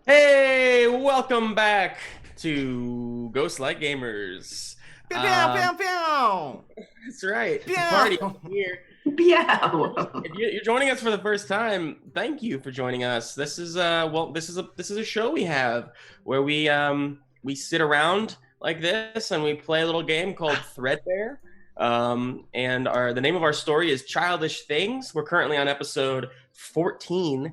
Hey, welcome back to Ghost Like Gamers. Pew, pew, pew, pew. That's right. It's Pew. a party here. Meow. If you're joining us for the first time, thank you for joining us. This is a show we have where we sit around like this and we play a little game called Threadbare. And the name of our story is Childish Things. We're currently on episode 14.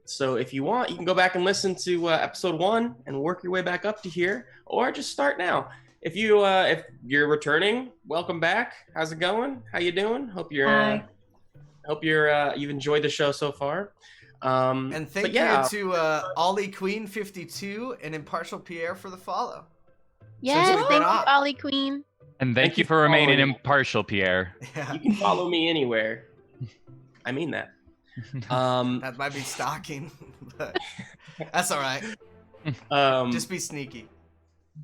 So if you want, you can go back and listen to episode 1 and work your way back up to here, or just start now. If you're returning, welcome back. How's it going? How you doing? Hope you've enjoyed the show so far. And thank you to Ollie Queen 52 and Impartial Pierre for the follow. Yes, thank you, Ollie Queen. And thank you for remaining impartial, Pierre. Yeah. You can follow me anywhere. I mean that. That might be stalking, but that's all right. Just be sneaky.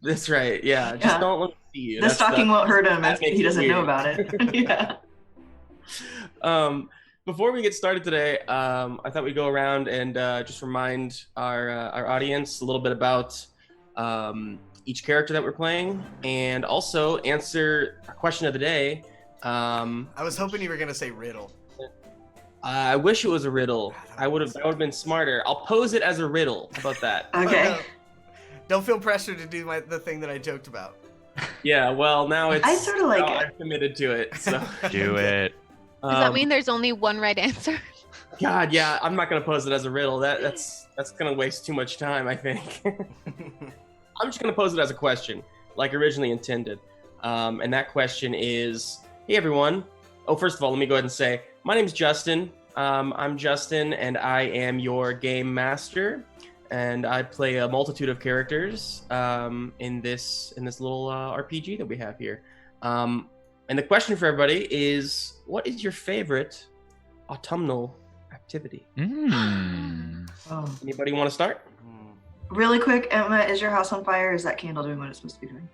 That's right. Yeah. Just don't let me see you. The stalking won't hurt him if he doesn't know about it. Yeah. Before we get started today, I thought we'd go around and just remind our audience a little bit about each character that we're playing, and also answer our question of the day. I was hoping you were gonna say riddle. I wish it was a riddle. That would have been smarter. I'll pose it as a riddle. How about that? Okay. Don't feel pressure to do the thing that I joked about. Yeah. Well, now it's. I sort of like it. I've committed to it. So. Do it. Does that mean there's only one right answer? God, yeah. I'm not gonna pose it as a riddle. That's gonna waste too much time, I think. I'm just gonna pose it as a question, like originally intended. And that question is, hey everyone. Oh, first of all, let me go ahead and say, my name's Justin. I'm Justin, and I am your game master. And I play a multitude of characters in this little RPG that we have here. And the question for everybody is, what is your favorite autumnal activity? Anybody want to start? Really quick, Emma, is your house on fire? Is that candle doing what it's supposed to be doing?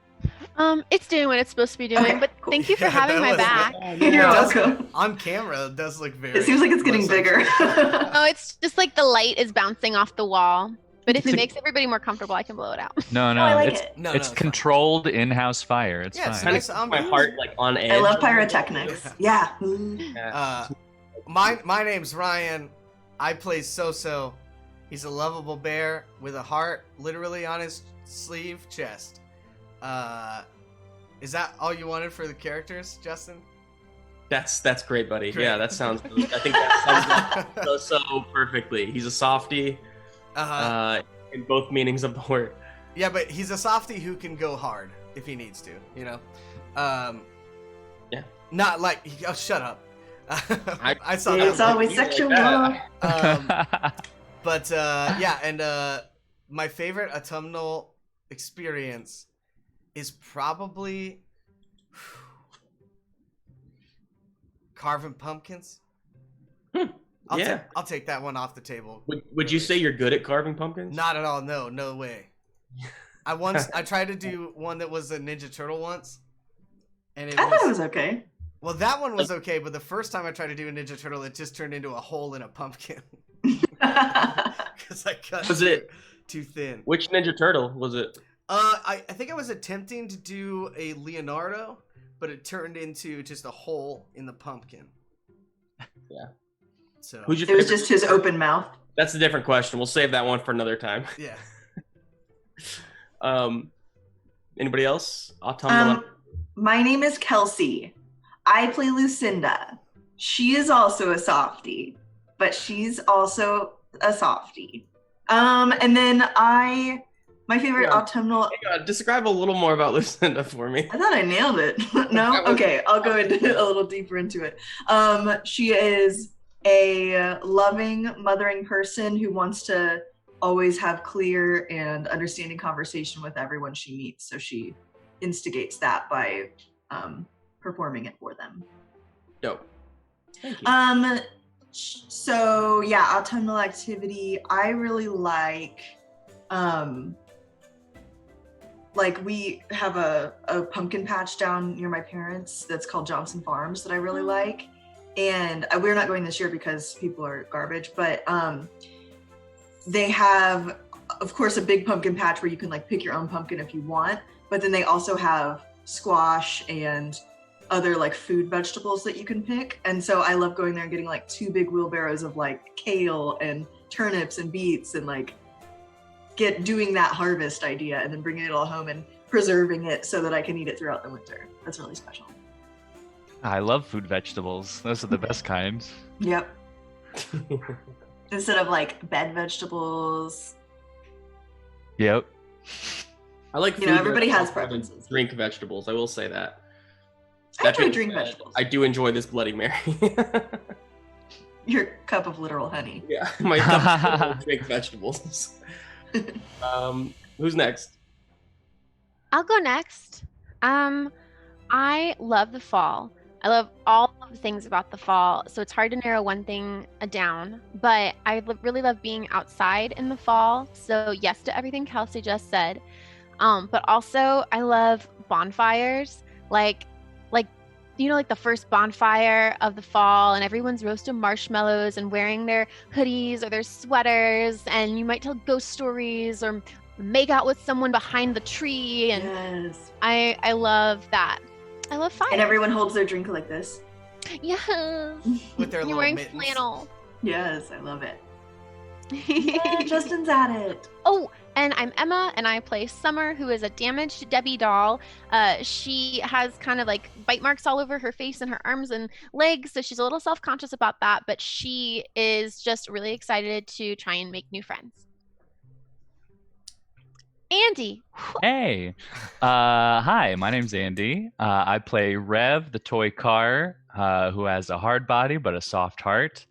It's doing what it's supposed to be doing, Okay, but cool. thank you for having my back. You're welcome. On camera, it does look very. It seems like it's getting bigger. Oh, it's just like the light is bouncing off the wall. But if it makes everybody more comfortable, I can blow it out. No, I like it's it. No, it's no, controlled in-house fire. It's Yeah, it's fine. nice. My heart like on edge. I love pyrotechnics. Yeah. Yeah. My name's Ryan. I play Xoxo. He's a lovable bear with a heart literally on his sleeve chest. Is that all you wanted for the characters, Justin? That's great, buddy. Great. Yeah, that sounds. I think that sounds so perfectly. He's a softie, in both meanings of the word. Yeah, but he's a softie who can go hard if he needs to, you know? Yeah. Not like, oh, shut up. I saw It's that. always sexual. But yeah, and my favorite autumnal experience is probably carving pumpkins. I'll take that one off the table. Would you say you're good at carving pumpkins? Not at all. No way. I tried to do one that was a Ninja Turtle once, and I thought it was okay. Well, that one was okay, but the first time I tried to do a Ninja Turtle, it just turned into a hole in a pumpkin because I cut too thin. Which Ninja Turtle was it? I think I was attempting to do a Leonardo, but it turned into just a hole in the pumpkin. Yeah. So Who's your It was favorite? just his open mouth. That's a different question. We'll save that one for another time. yeah. Anybody else? Autumnal. My name is Kelsey. I play Lucinda. She is also a softie, but she's also a softie. And then my favorite autumnal. Hang on, describe a little more about Lucinda for me. I thought I nailed it. No? Okay, I'll go into a little deeper into it. She is a loving, mothering person who wants to always have clear and understanding conversation with everyone she meets. So she instigates that by performing it for them. Dope. Thank you. So yeah, autumnal activity. I really like we have a pumpkin patch down near my parents that's called Johnson Farms that I really like. And we're not going this year because people are garbage, but they have, of course, a big pumpkin patch where you can like pick your own pumpkin if you want, but then they also have squash and other like food vegetables that you can pick. And so I love going there and getting like 2 big wheelbarrows of like kale and turnips and beets and like doing that harvest idea and then bringing it all home and preserving it so that I can eat it throughout the winter. That's really special. I love food vegetables. Those are the best kinds. Yep. Instead of like bed vegetables. Yep. I like You know, food everybody has vegetables more than preferences. Drink vegetables. I will say that. I That enjoy being drink said, vegetables. I do enjoy this Bloody Mary. Your cup of literal honey. Yeah, my cup drink vegetables. Who's next? I'll go next. I love the fall. I love all of the things about the fall, so it's hard to narrow one thing down. But I really love being outside in the fall. So yes to everything Kelsey just said. But also I love bonfires, like you know, like the first bonfire of the fall, and everyone's roasting marshmallows and wearing their hoodies or their sweaters, and you might tell ghost stories or make out with someone behind the tree, and Yes. I love that. I love fire. And everyone holds their drink like this. Yes. With their You're little wearing mittens. flannel. Yes, I love it. Yeah, Justin's at it. Oh, and I'm Emma, and I play Summer, who is a damaged Debbie doll. She has kind of like bite marks all over her face and her arms and legs, so she's a little self-conscious about that, but she is just really excited to try and make new friends. Andy. Hey. Hi, my name's Andy. I play Rev, the toy car, who has a hard body but a soft heart.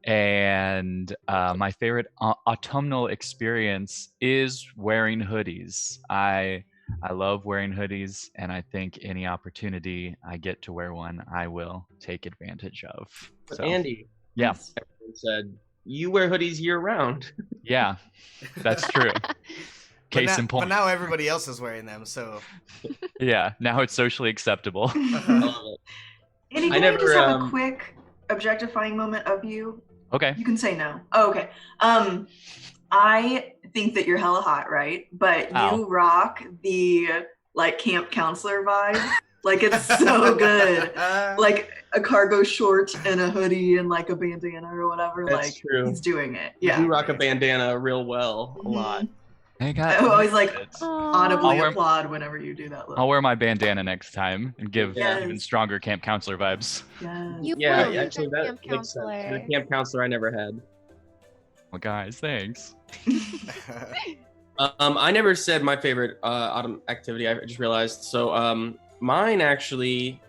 And my favorite autumnal experience is wearing hoodies. I love wearing hoodies, and I think any opportunity I get to wear one, I will take advantage of. But So, Andy, yeah, everyone said you wear hoodies year round. yeah, that's true. Case in But point. now everybody else is wearing them, so. Yeah, now it's socially acceptable. I love it. Andy, I can I just never, have a quick objectifying moment of you? Okay. You can say no. Oh, okay. I think that you're hella hot, right? But Ow. you rock the like camp counselor vibe. Like it's so good. Like a cargo short and a hoodie and like a bandana or whatever. That's like true. he's doing it. You Yeah. do rock a bandana real well, a lot. Mhm. I I always like Aw. audibly I'll wear- applaud whenever you do that. Look. I'll wear my bandana next time and give Yes. even stronger camp counselor vibes. Yes. You Yeah, will be actually, the that camp makes sense. counselor. The camp counselor I never had. Well, guys, thanks. I never said my favorite autumn activity. I just realized. So mine actually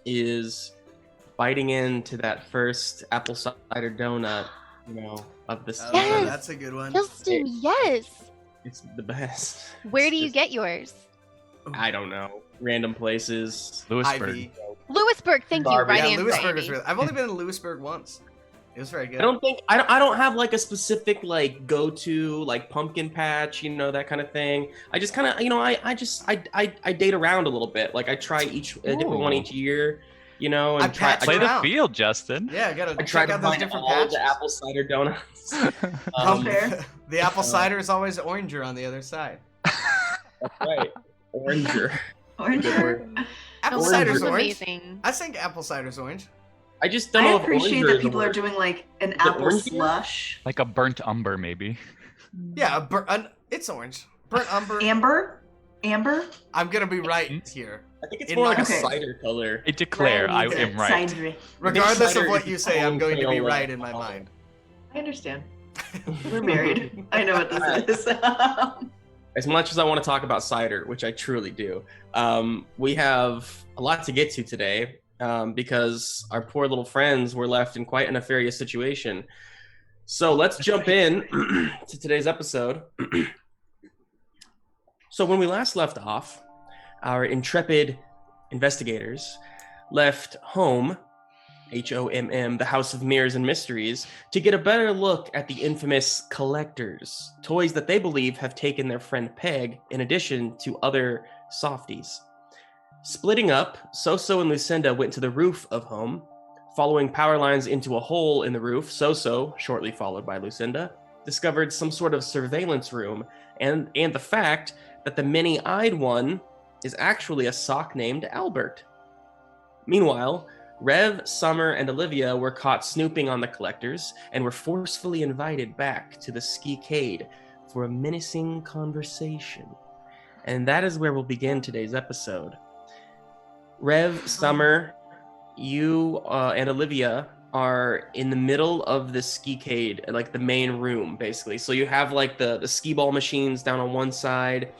is biting into that first apple cider donut, you know, of the Oh, Yes. that's a good one. Justin, yes. It's the best. Where It's do you just- get yours? I don't know. Random places. Lewisburg. Ivy. Lewisburg, thank you. Barbie. Right Yeah, answer, Lewisburg is Andy. really. I've only been to Lewisburg once. It was very good. I don't have like a specific like go to like pumpkin patch, you know, that kind of thing. I just kind of, you know, I date around a little bit. Like I try a different one Ooh. each year, you know, I and try. patch Play the around. field, Justin. Yeah, gotta I try check to out those find different all patches. the apple cider donuts. I'll share. The apple cider is always oranger on the other side. That's right. Oranger. Orange. Good word. Apple Orange cider's is orange. Amazing. I think apple cider's orange. I just don't I know if appreciate oranger that is a people are word. doing like an it apple orange? slush. Like a burnt umber, maybe. Yeah, it's orange. Burnt umber. Amber? Amber? I'm gonna be right here. I think it's in more my- like a Okay. cider color. I declare I Right, am right. cider. Regardless of cider what is you say, I'm own going to be Crayola. right in my mind. I understand. We're married. I know what this is. As much as I want to talk about cider, which I truly do, we have a lot to get to today because our poor little friends were left in quite a nefarious situation. So let's jump in to today's episode. So when we last left off, our intrepid investigators left HOMM, HOMM, the House of Mirrors and Mysteries, to get a better look at the infamous collectors, toys that they believe have taken their friend Peg, in addition to other softies. Splitting up, Xoxo and Lucinda went to the roof of HOMM, following power lines into a hole in the roof. Xoxo, shortly followed by Lucinda, discovered some sort of surveillance room, and the fact that the many-eyed one is actually a sock named Albert. Meanwhile, Rev, Summer, and Olivia were caught snooping on the collectors and were forcefully invited back to the ski-cade for a menacing conversation. And that is where we'll begin today's episode. Rev, Summer, you and Olivia are in the middle of the ski-cade, like the main room, basically. So you have like the ski ball machines down on one side.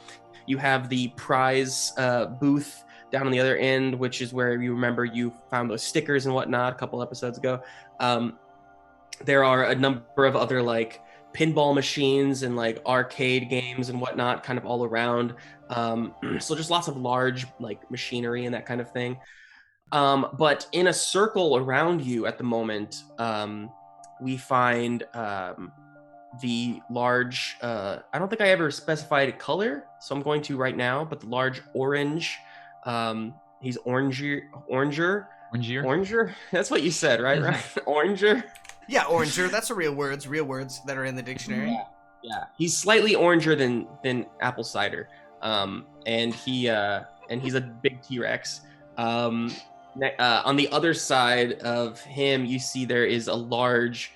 You have the prize booth down on the other end, which is where you remember you found those stickers and whatnot a couple episodes ago. There are a number of other like pinball machines and like arcade games and whatnot kind of all around. So just lots of large like machinery and that kind of thing. But in a circle around you at the moment, we find the large, I don't think I ever specified a color, so I'm going to right now, but the large orange, he's oranger. That's what you said, right? Oranger. Yeah, oranger. That's real words that are in the dictionary. Yeah. He's slightly oranger than apple cider. And he's a big T-Rex. On the other side of him, you see there is a large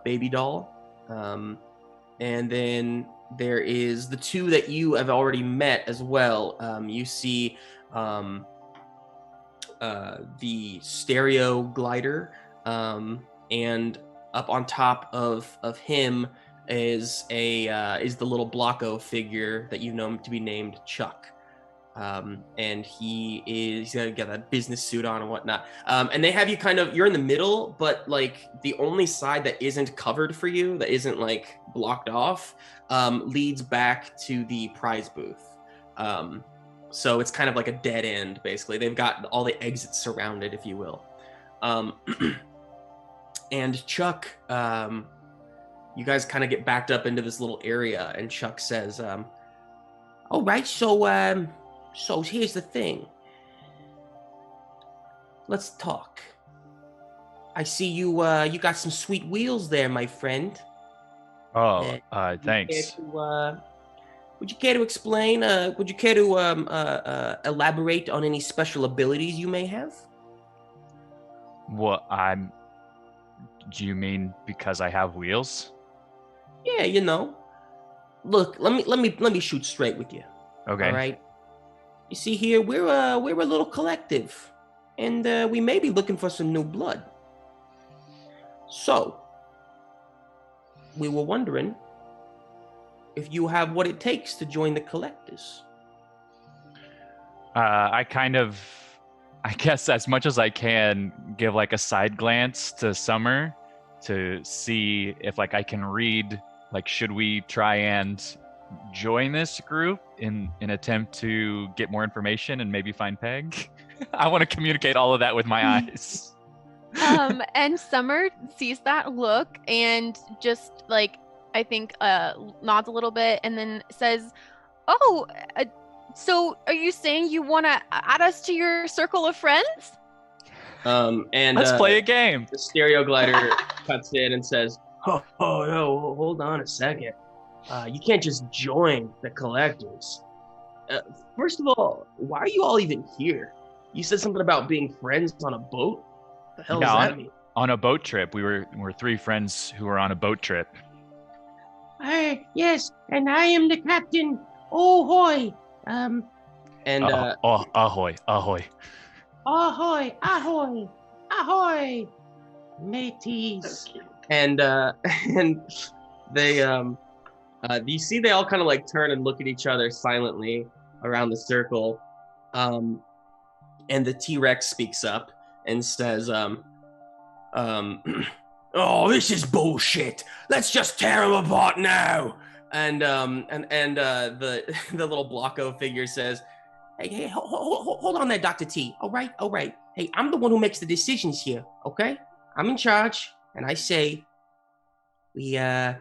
baby doll. And then there is the two that you have already met as well. You see the stereo glider, and up on top of him is the little Blocko figure that you know to be named Chuck. And he's got a business suit on and whatnot. And they have you you're in the middle, but like the only side that isn't covered for you, that isn't like blocked off, leads back to the prize booth. So it's kind of like a dead end, basically. They've got all the exits surrounded, if you will. And Chuck, you guys kind of get backed up into this little area, and Chuck says, all right, so here's the thing. Let's talk. I see you got some sweet wheels there, my friend. Oh, thanks. Would you care to explain? Would you care to elaborate on any special abilities you may have? Do you mean because I have wheels? Yeah, you know. Look, let me shoot straight with you. Okay. All right. You see here, we're a little collective, and we may be looking for some new blood. So, we were wondering if you have what it takes to join the collectors. I guess as much as I can, give like a side glance to Summer to see if like I can read, like, should we try and join this group in an attempt to get more information and maybe find Peg? I want to communicate all of that with my eyes. And Summer sees that look and just like, I think nods a little bit and then says, oh, so are you saying you want to add us to your circle of friends? And let's play a game. The stereo glider cuts in and says, oh no, hold on a second. You can't just join the collectors. First of all, why are you all even here? You said something about being friends on a boat? What the hell does that mean? On a boat trip. We were three friends who were on a boat trip. Yes, and I am the captain. Oh hoy. Ahoy. Ahoy, ahoy, ahoy, mateys. And they you see they all kind of like turn and look at each other silently around the circle. And the T-Rex speaks up and says, oh, this is bullshit. Let's just tear him apart now. And the little Blocko figure says, hey, hold on there, Dr. T. All right. Hey, I'm the one who makes the decisions here, okay? I'm in charge, and I say we ask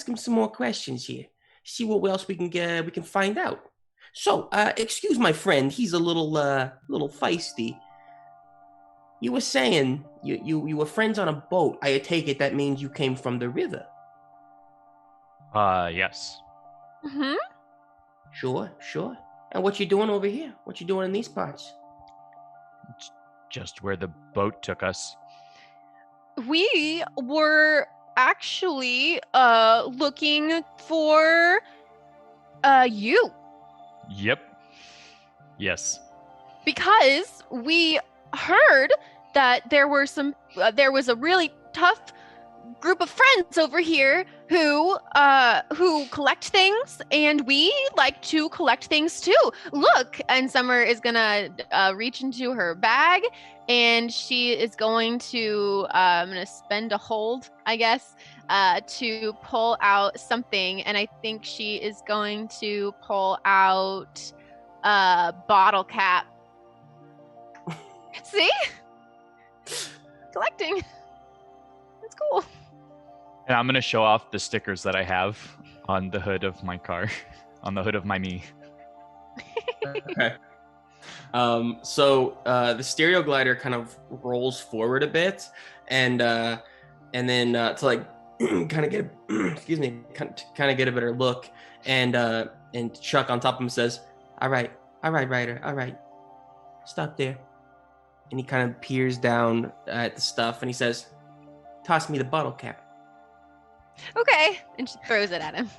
him some more questions here. See what else we can find out. So, excuse my friend, he's a little feisty. You were saying you were friends on a boat. I take it that means you came from the river. Yes. Mm-hmm. Sure. And what you doing over here? What you doing in these parts? Just where the boat took us. We were actually looking for you Yep. Yes. because we heard that there was a really tough group of friends over here who collect things, and we like to collect things too. Look, and Summer is gonna reach into her bag, and she is going to I'm gonna spend a hold, I guess, to pull out something, and I think she is going to pull out a bottle cap. See? Collecting. That's cool. And I'm going to show off the stickers that I have on the hood of my car, on the hood of my me. Okay. So the stereo glider kind of rolls forward a bit, and then to like kind of get excuse me, kind of get a better look, and Chuck on top of him says, "All right, Ryder, all right, stop there." And he kind of peers down at the stuff, and he says, "Toss me the bottle cap." Okay. And she throws it at him.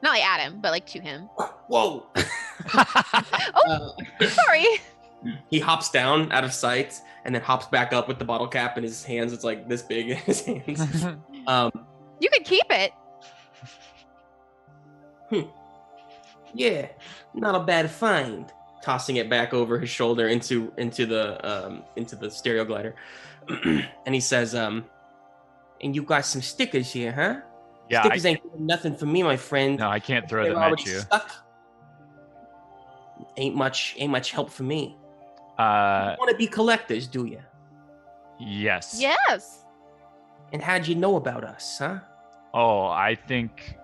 Not like at him, but like to him. Whoa! Oh, sorry. He hops down out of sight and then hops back up with the bottle cap in his hands. It's like this big in his hands. You could keep it. Yeah, not a bad find. Tossing it back over his shoulder into the stereo glider, and he says, "And you got some stickers here, huh? Yeah, Stickers ain't doing nothing for me, my friend. No, I can't throw They're them at already you. stuck. Ain't much help for me. You Uh, want to be collectors, do you? yes. Yes. And how'd you know about us, huh? Oh, I think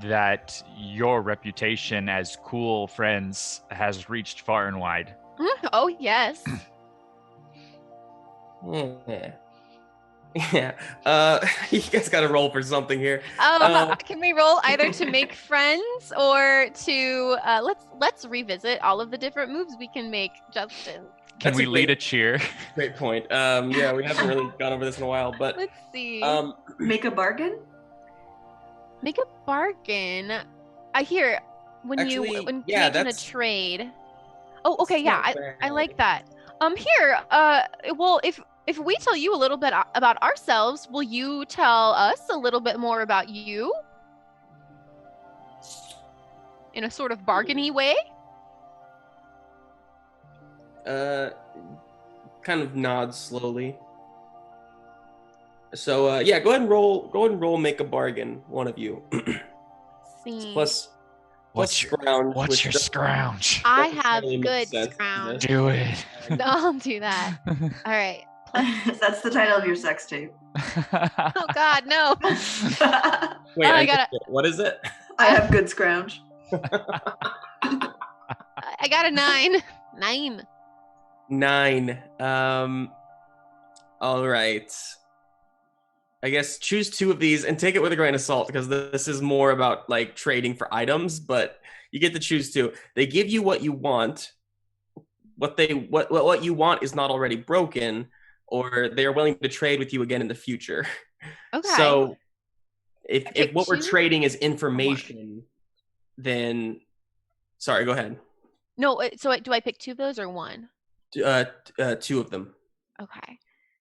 that your reputation as cool friends has reached far and wide. Oh, yes. Yeah. Yeah. You guys got to roll for something here. Can we roll either to make friends or to let's revisit all of the different moves we can make, Justin? Can That's we a lead great- a cheer? Great point. Yeah, we haven't really gone over this in a while, but Let's see. Make a bargain? Make a bargain. I hear when Actually, when yeah, making a that's- trade. Oh, okay, It's yeah, not I bad. like that. Here, well, if we tell you a little bit about ourselves, will you tell us a little bit more about you? In a sort of bargainy way? Kind of nods slowly. So yeah, go ahead and roll make a bargain, one of you. See. Plus What's your scrounge. What's which your doesn't- scrounge? I doesn't have really make good sense, does scrounge. it? Do it. I'll do that. All right. That's the title of your sex tape. Oh God, no. Wait, Oh, I I gotta- missed it. What is it? I have good scrounge. I got a 9. 9. 9. All right. I guess choose 2 of these and take it with a grain of salt because this is more about like trading for items, but you get to choose 2. They give you what you want. What you want is not already broken, or they are willing to trade with you again in the future. Okay. So if pick what we're 2? trading is information, then sorry, go ahead. No, so do I pick 2 of those or 1? 2 of them. Okay.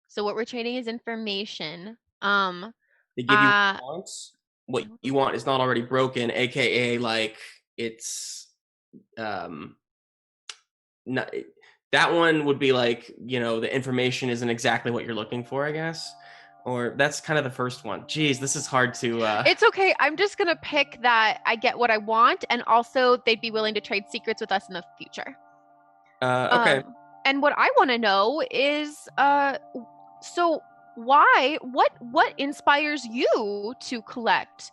So what we're trading is information. They give you what you want. What you want is not already broken, aka like it's not, that one would be like, you know, the information isn't exactly what you're looking for, I guess. Or that's kind of the first one. Jeez, this is hard to It's okay. I'm just going to pick that I get what I want, and also they'd be willing to trade secrets with us in the future. okay. And what I want to know is so what inspires you to collect?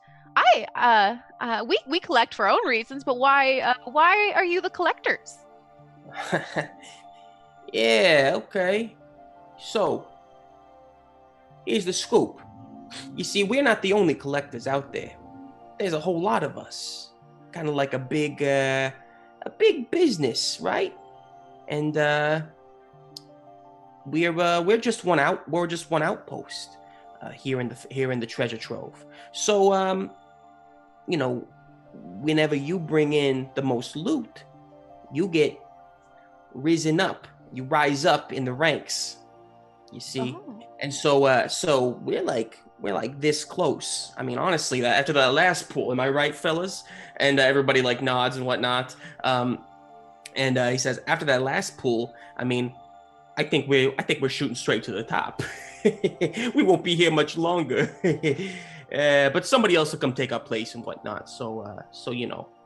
We collect for our own reasons, but why are you the collectors? Yeah, okay. So, here's the scoop. You see, we're not the only collectors out there. there's a whole lot of us, kind of like a big business, right? And we're just one outpost here in the treasure trove. So whenever you bring in the most loot, you get risen up. You rise up in the ranks. You see, and so we're like this close. I mean, honestly, after that last pool, am I right, fellas? And everybody like nods and whatnot. And he says, after that last pool, I mean, I think we're shooting straight to the top. We won't be here much longer. But somebody else will come take our place and whatnot. So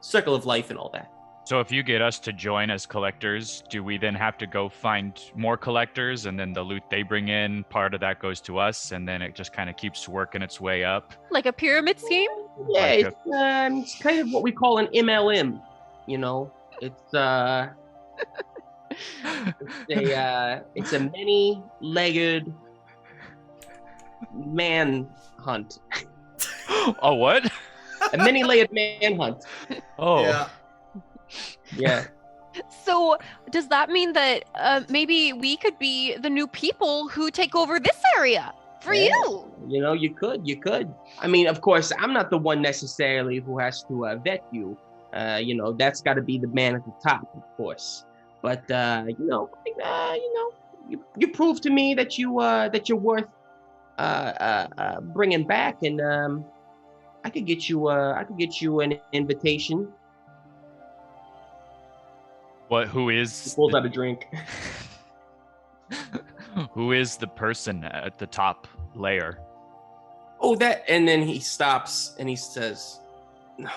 circle of life and all that. So if you get us to join as collectors, do we then have to go find more collectors, and then the loot they bring in, part of that goes to us, and then it just kind of keeps working its way up? Like a pyramid scheme? Yeah, it's kind of what we call an MLM. It's it's a many-legged manhunt. Oh, what? A many-layered manhunt. Oh. Yeah. So does that mean that maybe we could be the new people who take over this area for you? You could. I mean, of course, I'm not the one necessarily who has to vet you. That's got to be the man at the top, of course. But you prove to me that you're worth bringing back, and I could get you an invitation. What? Who is? He pulls out a drink. Who is the person at the top layer? Oh, that, and then he stops and he says, "No,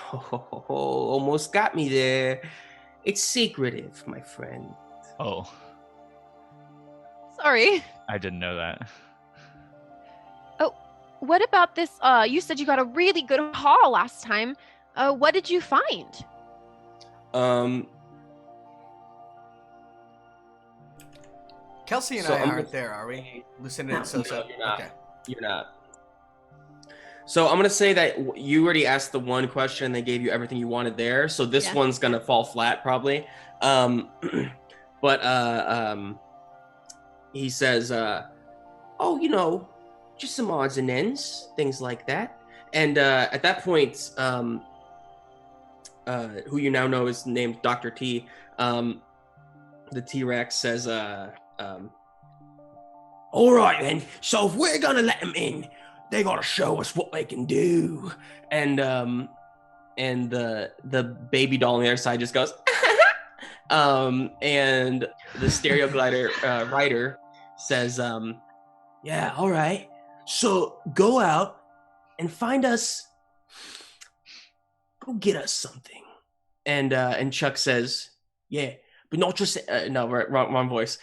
almost got me there. It's secretive, my friend." Oh. Sorry. I didn't know that. Oh, what about this? You said you got a really good haul last time. What did you find? Kelsey and I aren't there, are we? Lucinda and Xoxo. No, you're not. Okay. You're not. So I'm gonna say that you already asked the one question and they gave you everything you wanted there. So this one's gonna fall flat probably. But he says, just some odds and ends, things like that. And at that point, who you now know is named Dr. T, the T-Rex says, all right then, so if we're gonna let them in, they gotta show us what they can do. And the baby doll on the other side just goes, and the stereo glider writer says, yeah, all right, so go out and find us, go get us something. And Chuck says, yeah, but not just no, wrong voice.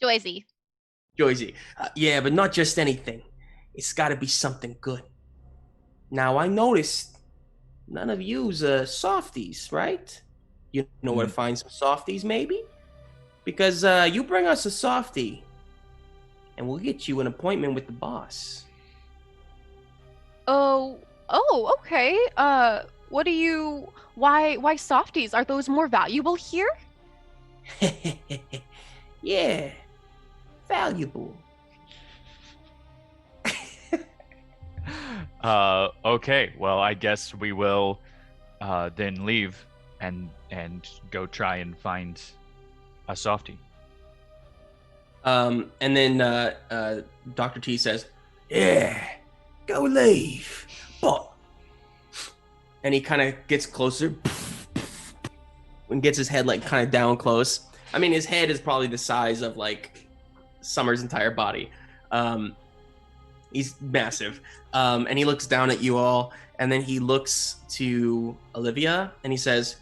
Joyzy. Yeah, but not just anything. It's got to be something good. Now I noticed none of you's softies, right? You know where to find some softies, maybe? Because you bring us a softie, and we'll get you an appointment with the boss. Oh, okay. What do you? Why softies? Are those more valuable here? Yeah, valuable. Okay, well, I guess we will then leave and go try and find a softie. And then Dr. T says, yeah, go leave, but... And he kind of gets closer and gets his head like kind of down close. I mean, his head is probably the size of like Summer's entire body. He's massive. And he looks down at you all, and then he looks to Olivia and he says,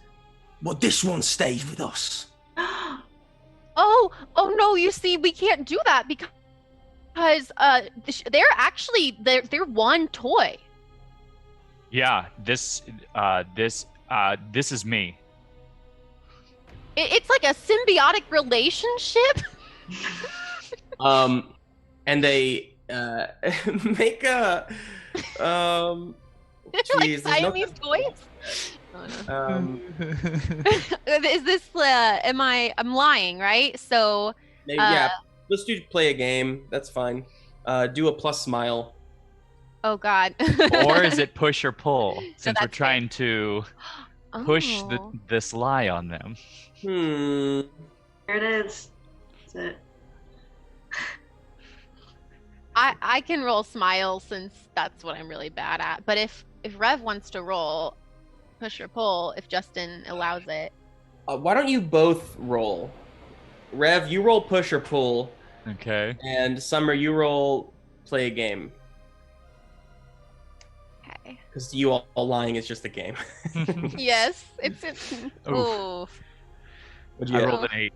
well, this one stays with us. Oh no, you see, we can't do that because they're one toy. Yeah, this is me. It's like a symbiotic relationship. And they make a Like geez, there's no Siamese toys? Oh, no. Is this I'm lying, right? So maybe, yeah, let's do play a game. That's fine. Do a plus smile. oh god. Or is it push or pull? Since we're that's trying to push Oh. this lie on them. Hmm. There it is. That's it. I can roll smile since that's what I'm really bad at. But if Rev wants to roll push or pull, if Justin allows it. Why don't you both roll? Rev, you roll push or pull, Okay. and Summer, you roll play a game. Okay. Because you all lying is just a game. Yes, it's ooh. What'd you I get? rolled an 8.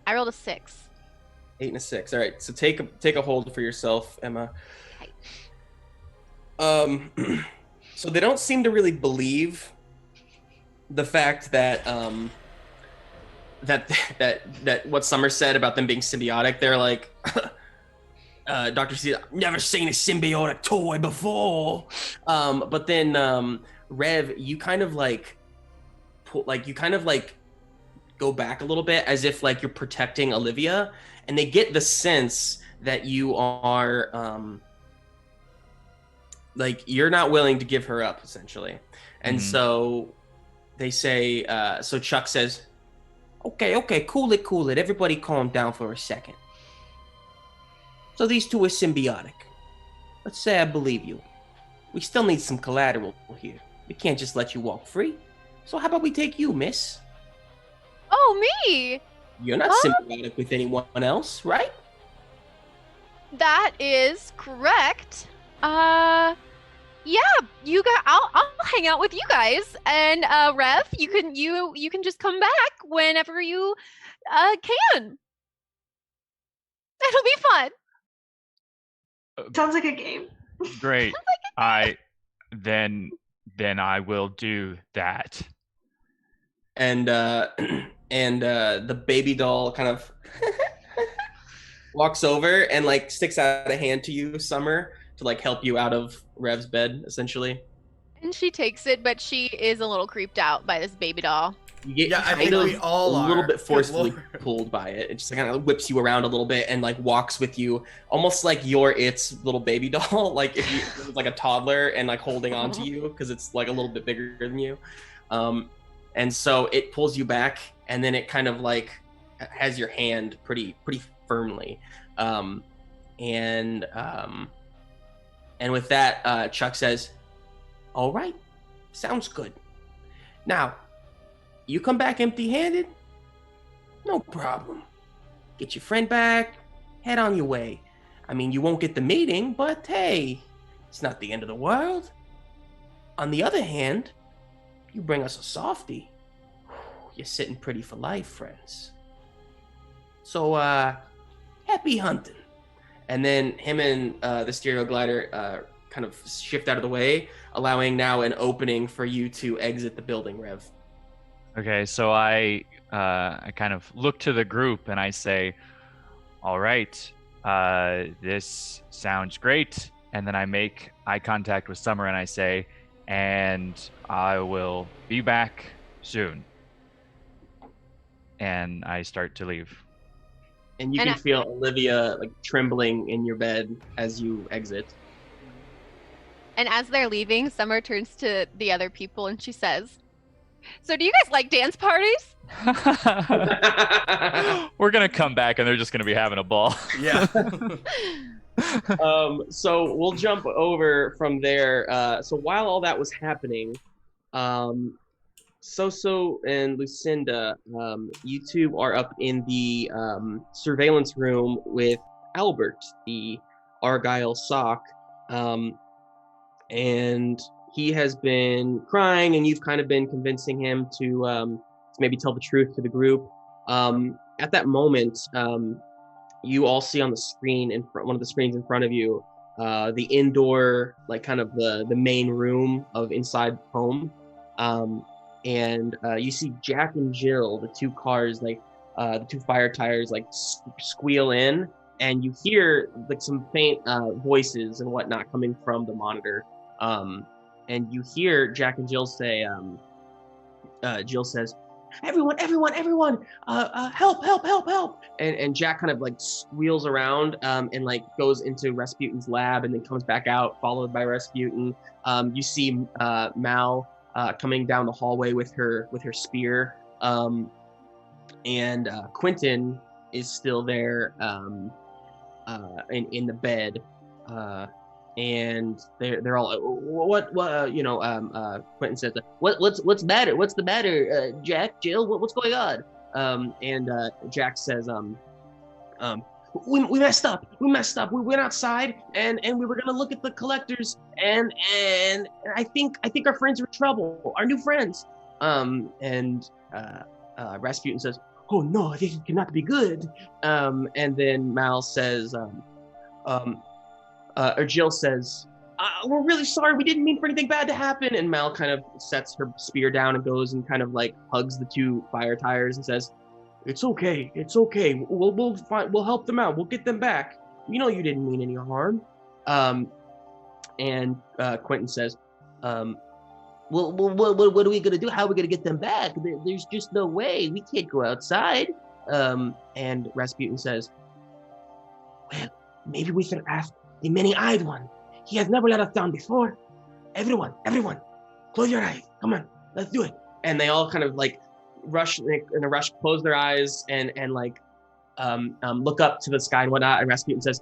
I rolled a 6. 8 and a 6. All right, so take a hold for yourself, Emma. Okay. So they don't seem to really believe the fact that that what Summer said about them being symbiotic. They're like, Dr. C, I've never seen a symbiotic toy before. But then Rev, you kind of like go back a little bit as if like you're protecting Olivia, and they get the sense that you are like you're not willing to give her up, essentially. And so they say, so Chuck says, okay, cool it. Everybody calm down for a second. So these two are symbiotic. Let's say I believe you. We still need some collateral here. We can't just let you walk free. So how about we take you, miss? Oh, me? You're not symbiotic with anyone else, right? That is correct. Yeah, you guys. I'll hang out with you guys, and Rev, you can just come back whenever you can. It'll be fun. Sounds like a game. Great. Then I will do that. And the baby doll kind of walks over and like sticks out a hand to you, Summer, to like help you out of Rev's bed, essentially. And she takes it, but she is a little creeped out by this baby doll. You get Yeah, I kind think of we all a little are. bit Good forcefully lord. pulled by it. It just kind of whips you around a little bit and like walks with you, almost like you're its little baby doll. Like if you it was like a toddler and like holding on to you because it's like a little bit bigger than you. And so it pulls you back, and then it kind of like has your hand pretty firmly. And with that, Chuck says, "All right, sounds good. Now, you come back empty-handed? No problem. Get your friend back, head on your way. I mean, you won't get the meeting, but hey, it's not the end of the world. On the other hand, you bring us a softie. You're sitting pretty for life, friends. So, happy hunting." And then him and the stereo glider kind of shift out of the way, allowing now an opening for you to exit the building, Rev. Okay, so I kind of look to the group and I say, "All right, this sounds great." And then I make eye contact with Summer and I say, "And I will be back soon." And I start to leave. And you can feel Olivia like trembling in your bed as you exit. And as they're leaving, Summer turns to the other people and she says, "So do you guys like dance parties?" We're gonna come back and they're just gonna be having a ball. Yeah. So we'll jump over from there. So while all that was happening, Xoxo and Lucinda, you two are up in the surveillance room with Albert, the Argyle sock, and he has been crying, and you've kind of been convincing him to maybe tell the truth to the group. At that moment, you all see on the screen one of the screens in front of you, the indoor, like kind of the main room of inside HOMM. And you see Jack and Jill, the two cars, like the two fire tires, like squeal in, and you hear like some faint voices and whatnot coming from the monitor. And you hear Jack and Jill say, Jill says, everyone, help. And Jack kind of like wheels around and like goes into Rasputin's lab and then comes back out, followed by Rasputin. You see Mal coming down the hallway with her spear. And Quentin is still there in the bed. And they're all what Quentin says, what's matter? What's the matter, Jack, Jill? What's going on? And Jack says, we messed up. We went outside and we were gonna look at the collectors and I think our friends are in trouble. Our new friends. And Rasputin says, oh no, this cannot be good. And then Mal says, or Jill says, we're really sorry. We didn't mean for anything bad to happen. And Mal kind of sets her spear down and goes and kind of like hugs the two fire tires and says, it's okay. We'll help them out. We'll get them back. We know you didn't mean any harm. And Quentin says, well, what are we going to do? How are we going to get them back? There's just no way. We can't go outside. And Rasputin says, well, maybe we should ask the many-eyed one. He has never let us down before. Everyone, close your eyes. Come on, let's do it. And they all kind of like rush in a rush, close their eyes and like look up to the sky and whatnot. And Rasputin says,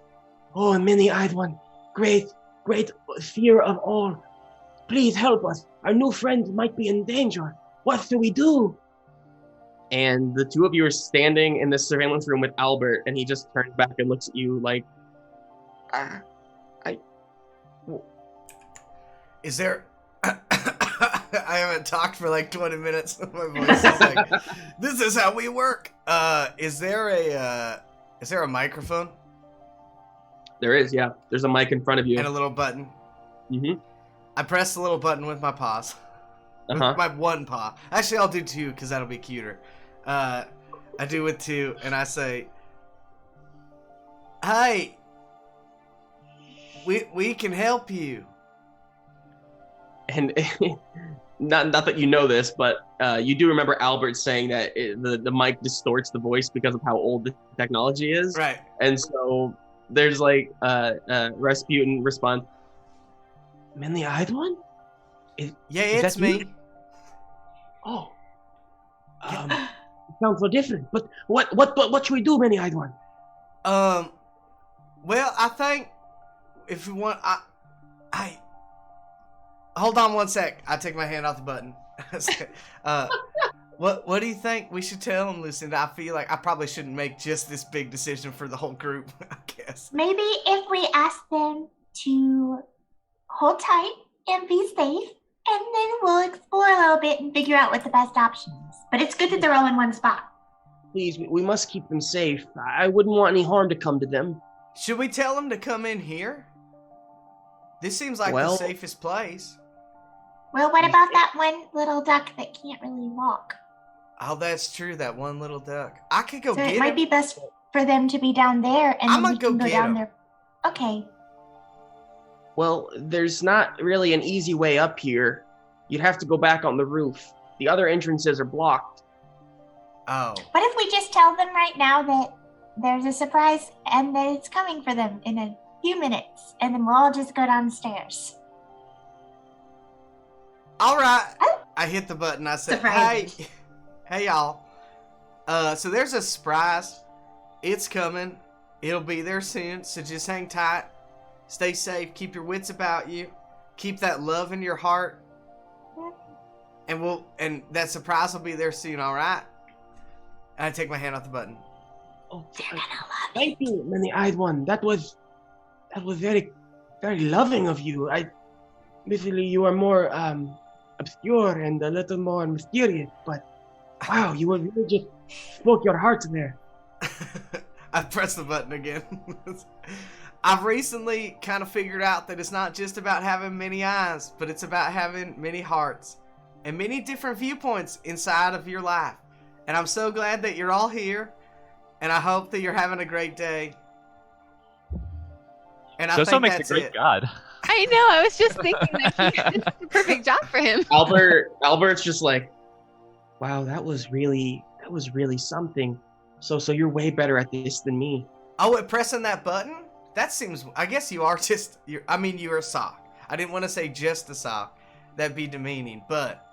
oh, many-eyed one, great fear of all. Please help us. Our new friend might be in danger. What do we do? And the two of you are standing in this surveillance room with Albert, and he just turns back and looks at you like, Is there... I haven't talked for like 20 minutes. My voice is like, this is how we work. Is there a microphone? There is, yeah. There's a mic in front of you. And a little button. Mm-hmm. I press the little button with my paws. With my one paw. Actually, I'll do two because that'll be cuter. I do with two, and I say, "Hey, we can help you." And not that you know this, but you do remember Albert saying that the mic distorts the voice because of how old the technology is. Right. And so there's like Rasputin responds, "Man-the-eyed one? Yeah, it's me." Oh. It sounds so different. But what should we do, many-eyed one? Well, I think if you want, I hold on one sec. I take my hand off the button. What do you think we should tell him, Lucinda? I feel like I probably shouldn't make just this big decision for the whole group, I guess. Maybe if we ask them to hold tight and be safe, and then we'll explore a little bit and figure out what the best option is. But it's good that they're all in one spot. Please, we must keep them safe. I wouldn't want any harm to come to them. Should we tell them to come in here? This seems like the safest place. Well, what about that one little duck that can't really walk? Oh, that's true. That one little duck. I could go get him. So it might be best for them to be down there, and I'm then we gonna can go go get down him. there. Okay. Well, there's not really an easy way up here. You'd have to go back on the roof. The other entrances are blocked. Oh. What if we just tell them right now that there's a surprise and that it's coming for them in a few minutes, and then we'll all just go downstairs? All right. Oh. I hit the button. I said, Surprise. hey, y'all. So there's a surprise. It's coming. It'll be there soon. So just hang tight. Stay safe. Keep your wits about you. Keep that love in your heart. And that surprise will be there soon. All right. And I take my hand off the button. Oh, thank you, many-eyed one. That was very, very loving of you. Usually you are more obscure and a little more mysterious, but wow, you really just spoke your heart there. I pressed the button again. I've recently kind of figured out that it's not just about having many eyes, but it's about having many hearts and many different viewpoints inside of your life. And I'm so glad that you're all here, and I hope that you're having a great day. And I Xoxo think makes a that's great it. god. I know. I was just thinking that it's the perfect job for him. Albert's just like, wow, that was really something. So you're way better at this than me. Oh, at pressing that button? That seems. I guess you are just. You're a sock. I didn't want to say just a sock. That'd be demeaning. But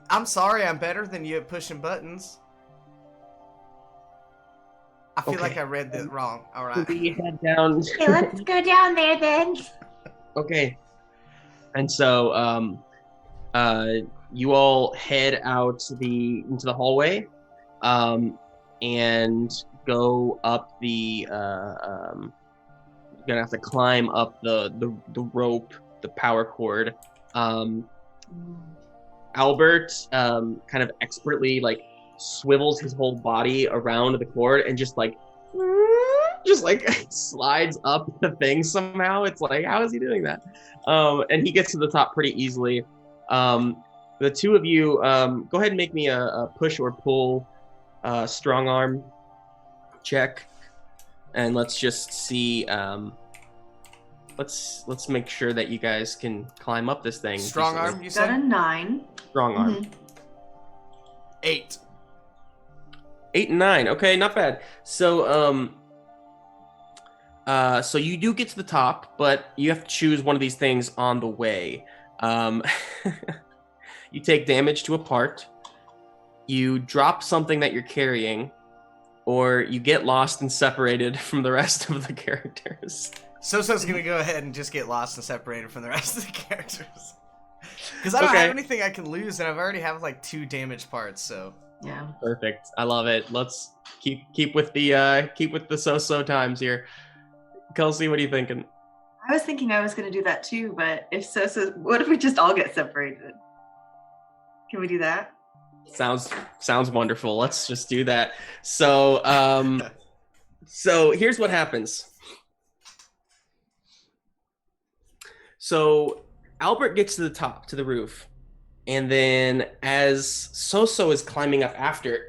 I'm sorry, I'm better than you at pushing buttons. I feel like I read that wrong. All right. We head down. Okay, let's go down there then. Okay. And so, you all head out into the hallway, and go up the. You're gonna have to climb up the rope, the power cord. Albert, kind of expertly like swivels his whole body around the cord and just like slides up the thing somehow. It's like, how is he doing that? And he gets to the top pretty easily. The two of you, go ahead and make me a push or pull strong arm check, and let's just see. Let's make sure that you guys can climb up this thing. Strong arm, you Got said? a 9. Strong arm. 8. 8 and 9. Okay, not bad. So so you do get to the top, but you have to choose one of these things on the way. You take damage to a part, you drop something that you're carrying, or you get lost and separated from the rest of the characters. Xoxo's gonna go ahead and just get lost and separated from the rest of the characters. Because I don't have anything I can lose, and I've already have like 2 damage parts, so. Yeah. Perfect. I love it. Let's keep with the Xoxo times here. Kelsey, what are you thinking? I was thinking I was going to do that too, but if Xoxo, what if we just all get separated? Can we do that? Sounds wonderful. Let's just do that. So so here's what happens. So Albert gets to the top, to the roof, and then as Xoxo is climbing up after,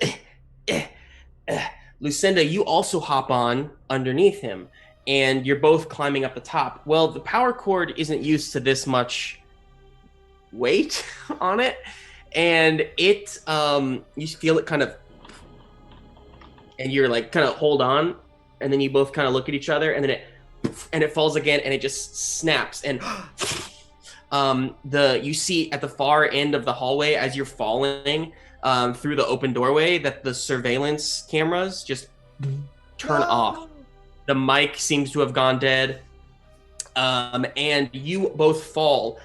Lucinda, you also hop on underneath him, and you're both climbing up the top. Well, the power cord isn't used to this much weight on it, and it, you feel it kind of, and you're like, kind of hold on, and then you both kind of look at each other, and then it falls again, and it just snaps, and you see at the far end of the hallway as you're falling through the open doorway that the surveillance cameras just turn off. The mic seems to have gone dead, and you both fall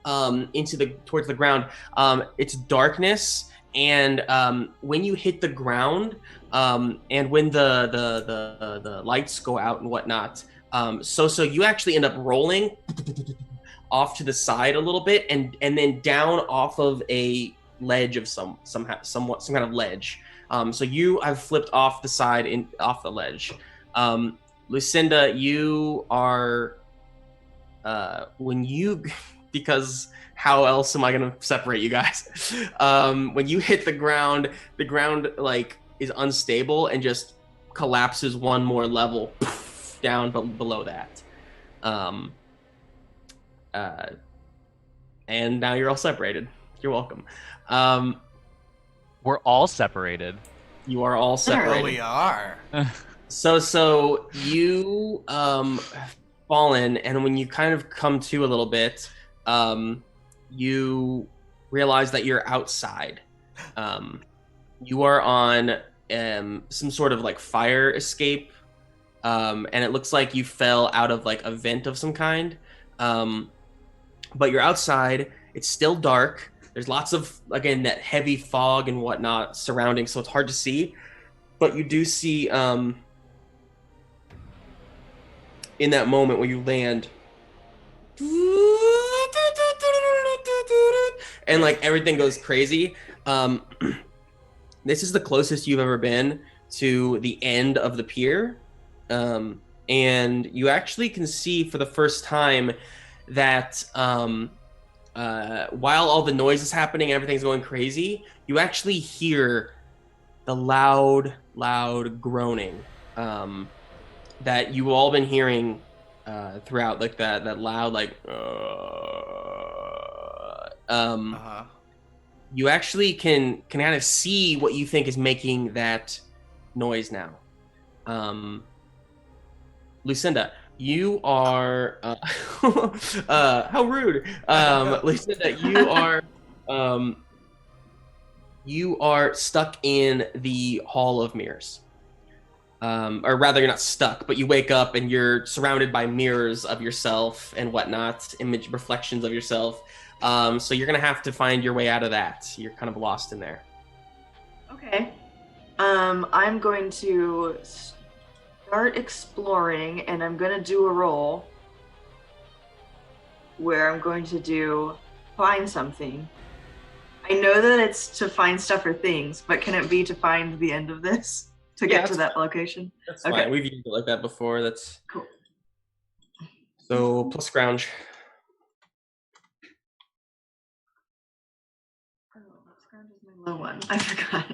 towards the ground. It's darkness, and when you hit the ground, and when the lights go out and whatnot, so you actually end up rolling off to the side a little bit, and then down off of a ledge of some kind of ledge. So you have flipped off the side off the ledge. Lucinda, you are because how else am I gonna separate you guys? When you hit the ground like is unstable and just collapses one more level down below that. And now you're all separated. You're welcome. We're all separated. You are all separated. Oh, we are. So you fallen, and when you kind of come to a little bit, you realize that you're outside. You are on some sort of like fire escape, and it looks like you fell out of like a vent of some kind. But you're outside. It's still dark. There's lots of, again, that heavy fog and whatnot surrounding, so it's hard to see. But you do see, in that moment where you land, and like everything goes crazy. This is the closest you've ever been to the end of the pier. And you actually can see for the first time that while all the noise is happening and everything's going crazy, you actually hear the loud groaning. that you've all been hearing throughout, like that loud, like, you actually can kind of see what you think is making that noise now. Lucinda, you are how rude. Lucinda, you are stuck in the Hall of Mirrors. Or rather, you're not stuck, but you wake up and you're surrounded by mirrors of yourself and whatnot, image reflections of yourself. So you're gonna have to find your way out of that. You're kind of lost in there. Okay. I'm going to start exploring, and I'm going to do a roll where I'm going to find something. I know that it's to find stuff or things, but can it be to find the end of this? To get to that location? That's fine. We've used it like that before. That's cool. So plus scrounge. Oh, scrounge is my low one. I forgot.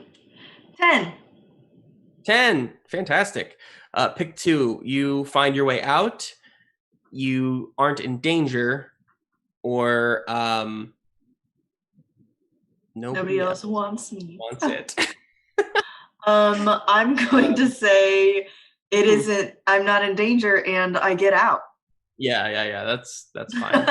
10. Fantastic. Pick 2. You find your way out. You aren't in danger, or nobody else wants me. Wants it. I'm going to say it isn't. I'm not in danger, and I get out. Yeah. That's fine.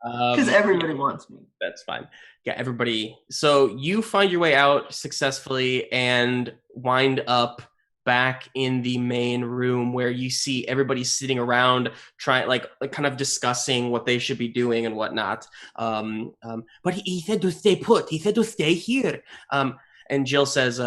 Because everybody wants me. That's fine. Yeah, everybody. So you find your way out successfully and wind up back in the main room where you see everybody sitting around trying, like kind of discussing what they should be doing and whatnot. But he said to stay put. He said to stay here. And Jill says,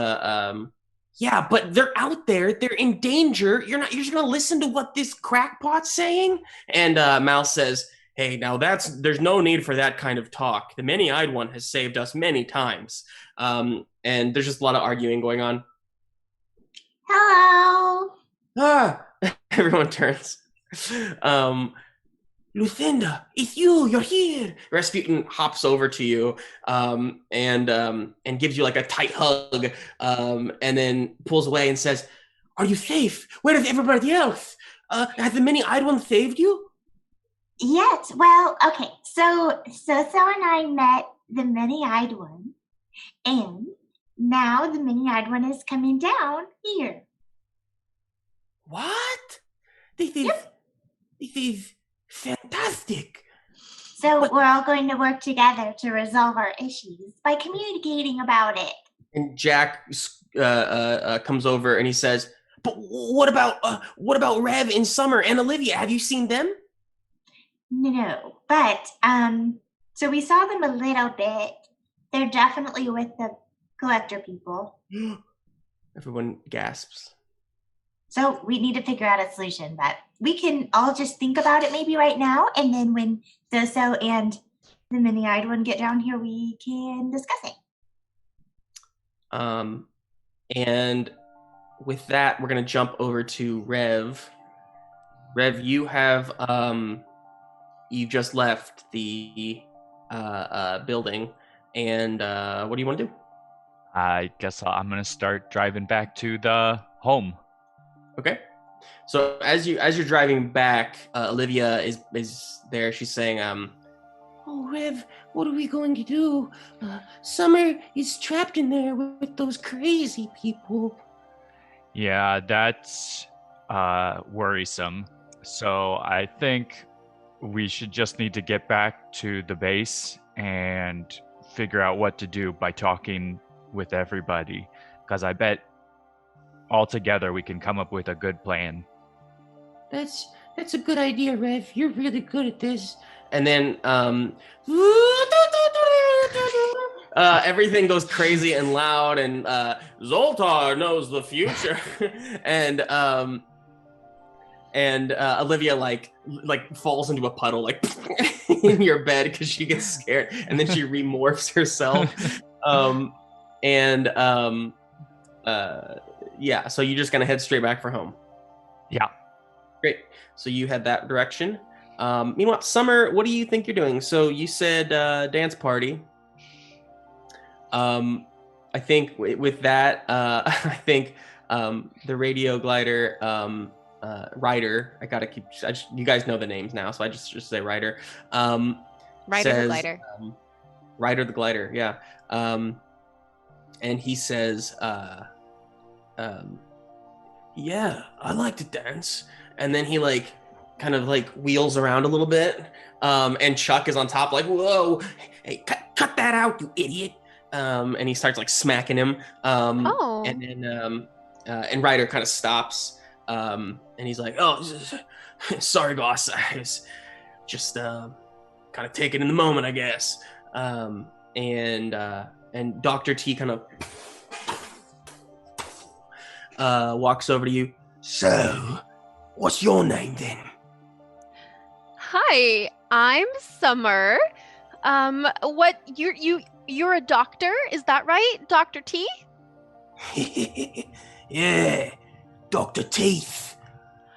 yeah, but they're out there. They're in danger. You're just going to listen to what this crackpot's saying? And Mal says, hey, now there's no need for that kind of talk. The many-eyed one has saved us many times. And there's just a lot of arguing going on. Hello. Everyone turns. Lucinda, it's you. You're here. Rasputin hops over to you and gives you like a tight hug and then pulls away and says, are you safe? Where is everybody else? Has the many-eyed one saved you? Yes. Well, okay. So and I met the many-eyed one, and now the many-eyed one is coming down here. What? This is fantastic. So we're all going to work together to resolve our issues by communicating about it. And Jack comes over and he says, but what about Rev and Summer and Olivia? Have you seen them? No, but so we saw them a little bit. They're definitely with the collector people. Everyone gasps. So we need to figure out a solution, but we can all just think about it maybe right now, and then when Xoxo and the many-eyed one get down here, we can discuss it. And with that, we're gonna jump over to Rev. Rev, you have you just left the building, and what do you want to do? I guess I'm gonna start driving back to the home. Okay. So as you're driving back, Olivia is there. She's saying, "Oh, Rev, what are we going to do? Summer is trapped in there with those crazy people." Yeah, that's worrisome. So I think we should just need to get back to the base and figure out what to do by talking with everybody, because I bet all together we can come up with a good plan. That's a good idea, Rev. You're really good at this. And then everything goes crazy and loud, and Zoltar knows the future. and Olivia like falls into a puddle like in your bed because she gets scared, and then she remorphs herself. Yeah, so you're just gonna head straight back for home. Yeah. Great. So you head that direction. Meanwhile, Summer, what do you think you're doing? So you said dance party. I think with that, I think the radio glider Ryder. You guys know the names now, so I just say Ryder. Ryder says, the glider. Ryder the glider, yeah. And he says, yeah, I like to dance. And then he like kind of like wheels around a little bit. And Chuck is on top like, whoa, hey, cut that out, you idiot. And he starts like smacking him. And then and Ryder kind of stops. And he's like, oh, sorry, boss. I was just kind of taken in the moment, I guess. And Dr. T kind of walks over to you. So, what's your name then? Hi, I'm Summer. What you're a doctor? Is that right, Dr. T? Yeah, Dr. Teeth.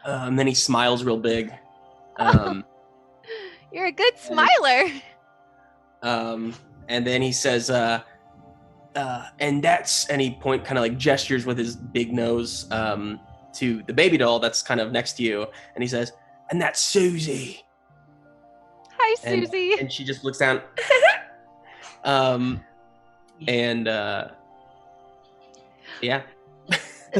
And then he smiles real big. You're a good smiler. And then he says, and he kind of like gestures with his big nose to the baby doll that's kind of next to you, and he says, and that's Susie. Hi, Susie. And she just looks down. Yeah.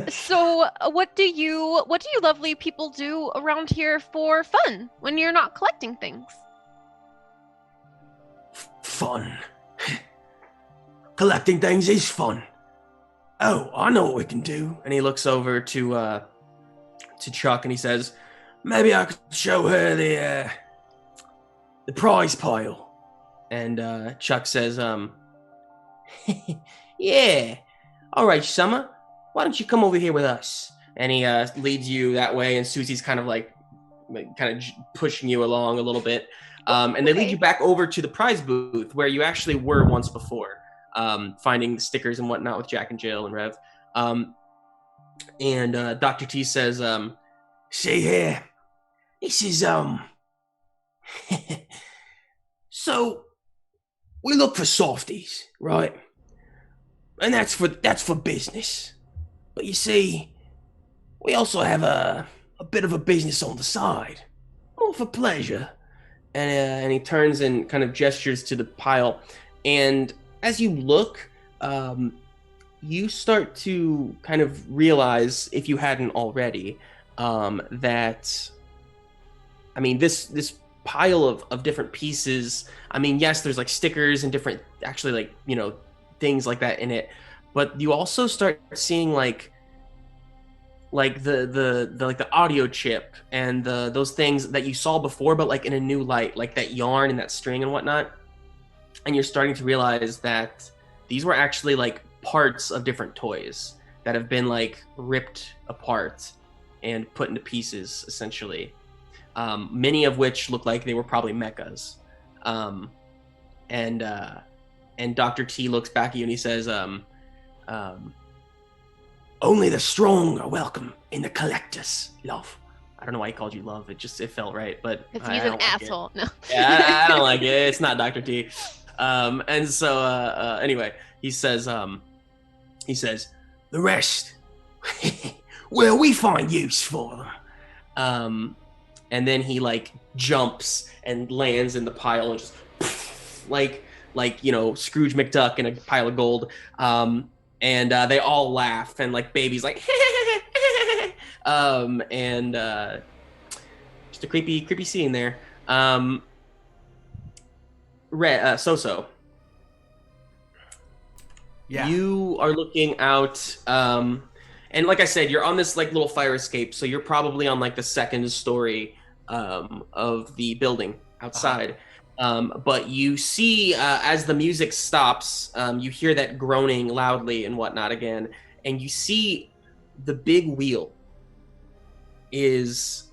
So, what do you lovely people do around here for fun when you're not collecting things? Fun. Collecting things is fun. Oh, I know what we can do. And he looks over to Chuck and he says, maybe I could show her the prize pile. And Chuck says, yeah. All right, Summer, why don't you come over here with us? And he leads you that way, and Susie's kind of pushing you along a little bit. And they lead you back over to the prize booth where you actually were once before, finding the stickers and whatnot with Jack and Jill and Rev. And Dr. T says, see here, this is, so we look for softies, right? And that's for business. But you see, we also have a bit of a business on the side, more for pleasure. And he turns and kind of gestures to the pile. And as you look, you start to kind of realize, if you hadn't already, that, I mean, this pile of different pieces, I mean, yes, there's like stickers and different, actually, like, you know, things like that in it. But you also start seeing like the audio chip and those things that you saw before, but like in a new light, like that yarn and that string and whatnot. And you're starting to realize that these were actually like parts of different toys that have been like ripped apart and put into pieces, essentially. Many of which look like they were probably mechas. And Dr. T looks back at you and he says, only the strong are welcome in the collectors, love. I don't know why he called you love. It felt right, but Because he's an asshole. No. Yeah, I don't like it. It's not Dr. T. And so anyway, he says, the rest, well, we find use for them. And then he like jumps and lands in the pile and just like, you know, Scrooge McDuck in a pile of gold. And they all laugh, and like baby's like, and just a creepy scene there. Xoxo. Yeah. You are looking out, and like I said, you're on this like little fire escape, so you're probably on like the second story of the building outside. But you see, as the music stops, you hear that groaning loudly and whatnot again, and you see the big wheel is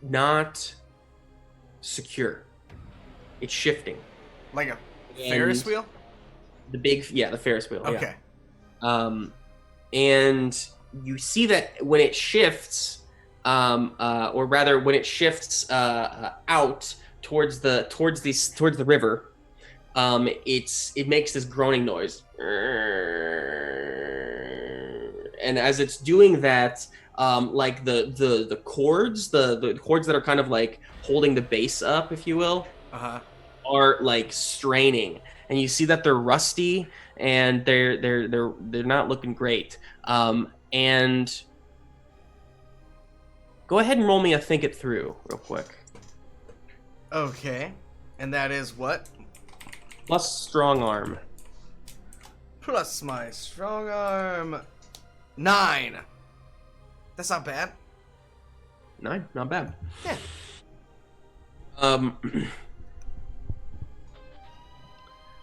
not secure. It's shifting. Like a Ferris wheel? The Ferris wheel. Okay. Yeah. And you see that when it shifts, or rather when it shifts out towards the river, it makes this groaning noise. And as it's doing that, like the cords, the cords that are kind of like holding the base up, if you will, are like straining, and you see that they're rusty and they're not looking great. And go ahead and roll me a think it through real quick. Okay, and that is what? Plus strong arm. Plus my strong arm. 9. That's not bad. 9, not bad. Yeah.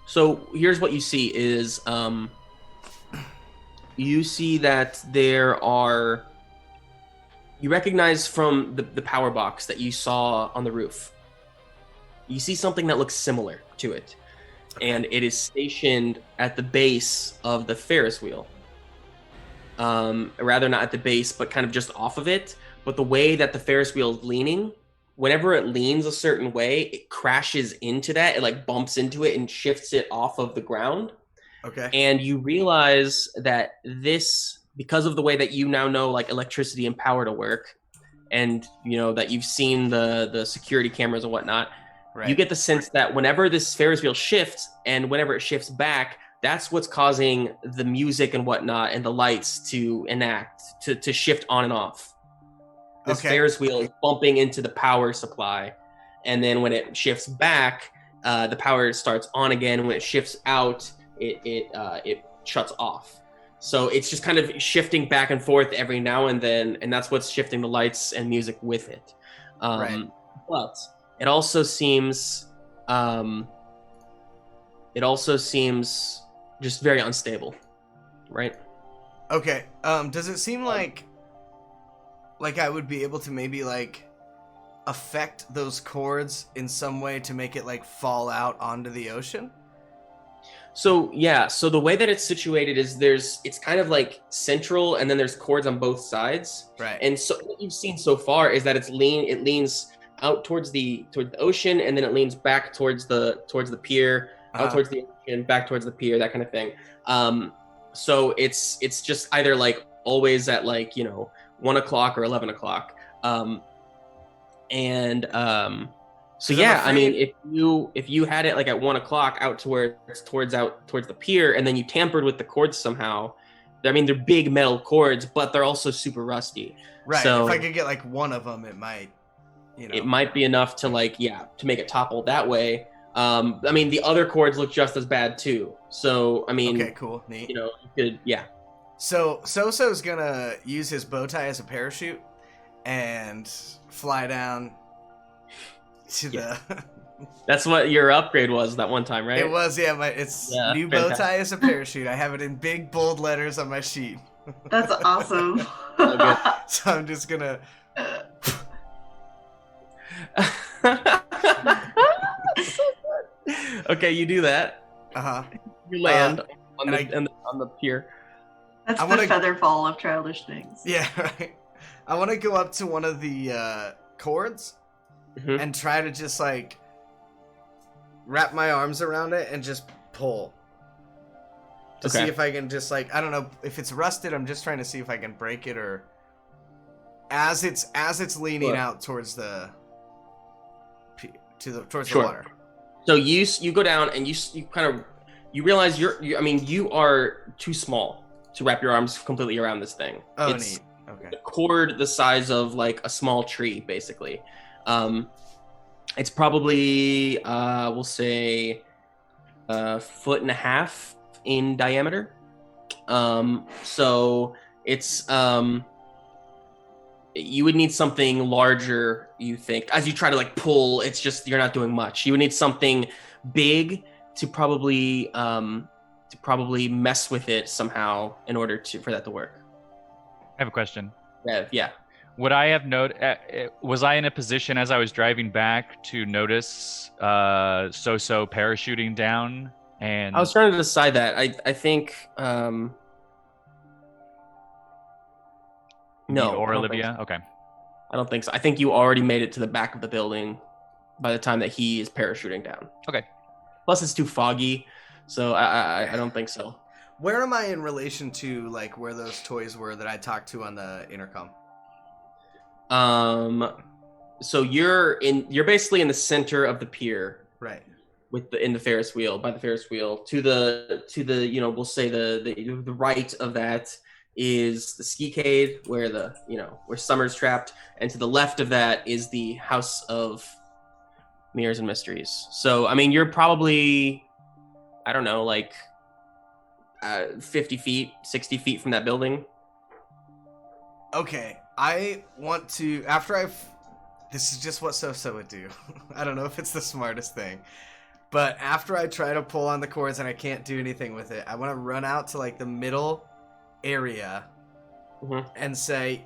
So here's what you see is you see that you recognize from the power box that you saw on the roof. You see something that looks similar to it. And it is stationed at the base of the Ferris wheel. Rather not at the base, but kind of just off of it. But the way that the Ferris wheel is leaning, whenever it leans a certain way, it crashes into that. It like bumps into it and shifts it off of the ground. Okay. And you realize that this, because of the way that you now know like electricity and power to work, and you know that you've seen the security cameras and whatnot, right. You get the sense that whenever this Ferris wheel shifts and whenever it shifts back, that's what's causing the music and whatnot and the lights to enact, to shift on and off. This Ferris wheel is bumping into the power supply, and then when it shifts back, the power starts on again. And when it shifts out, it shuts off. So it's just kind of shifting back and forth every now and then, and that's what's shifting the lights and music with it. Right. But it also seems just very unstable, right? Okay. Does it seem like I would be able to maybe like affect those cords in some way to make it like fall out onto the ocean? So yeah, so the way that it's situated is it's kind of like central, and then there's cords on both sides. Right. And so what you've seen so far is that it leans out towards the ocean, and then it leans back towards the pier, out towards the ocean, back towards the pier, that kind of thing. So it's just either like always at like 1 o'clock or 11 o'clock. So yeah, I mean, if you had it like at 1 o'clock out to where it's towards the pier, and then you tampered with the cords somehow, I mean, they're big metal cords, but they're also super rusty. Right. So if I could get like one of them, it might, it might be enough to to make it topple that way. I mean, the other cords look just as bad too. So I mean, okay, cool, neat. You could, yeah. So Xoxo's gonna use his bow tie as a parachute and fly down to the. That's what your upgrade was that one time, right? It was, yeah. It's new bow tie as a parachute. I have it in big bold letters on my sheet. That's awesome. So I'm just gonna. Okay, you do that. You land on the pier. That's the feather fall of Childish Things. Yeah, right. I want to go up to one of the cords and try to just like wrap my arms around it and just pull to see if I can just like, I don't know if it's rusted. I'm just trying to see if I can break it, or as it's leaning out towards the water. So you go down and you realize you are too small to wrap your arms completely around this thing. Oh, it's neat. Okay. a cord the size of like a small tree, basically. It's probably we'll say 1.5 feet in diameter. So it's you would need something larger, you think, as you try to like pull. It's just you're not doing much. You would need something big to probably mess with it somehow in order for that to work. I have a question. Yeah. Would I have was I in a position as I was driving back to notice Xoxo parachuting down? And I was trying to decide that. I think no. Or Olivia? Okay. I don't think so. I think you already made it to the back of the building by the time that he is parachuting down. Okay. Plus, it's too foggy, so I don't think so. Where am I in relation to like where those toys were that I talked to on the intercom? So you're basically in the center of the pier, Right. in the Ferris wheel, by the Ferris wheel. To the we'll say the right of that is the skicade where where Summer's trapped, and to the left of that is the House of Mirrors and Mysteries. So I mean, you're probably, I don't know, like 50 feet, 60 feet from that building. Okay, I want to, this is just what Xoxo would do. I don't know if it's the smartest thing. But after I try to pull on the cords and I can't do anything with it, I want to run out to like the middle area and say,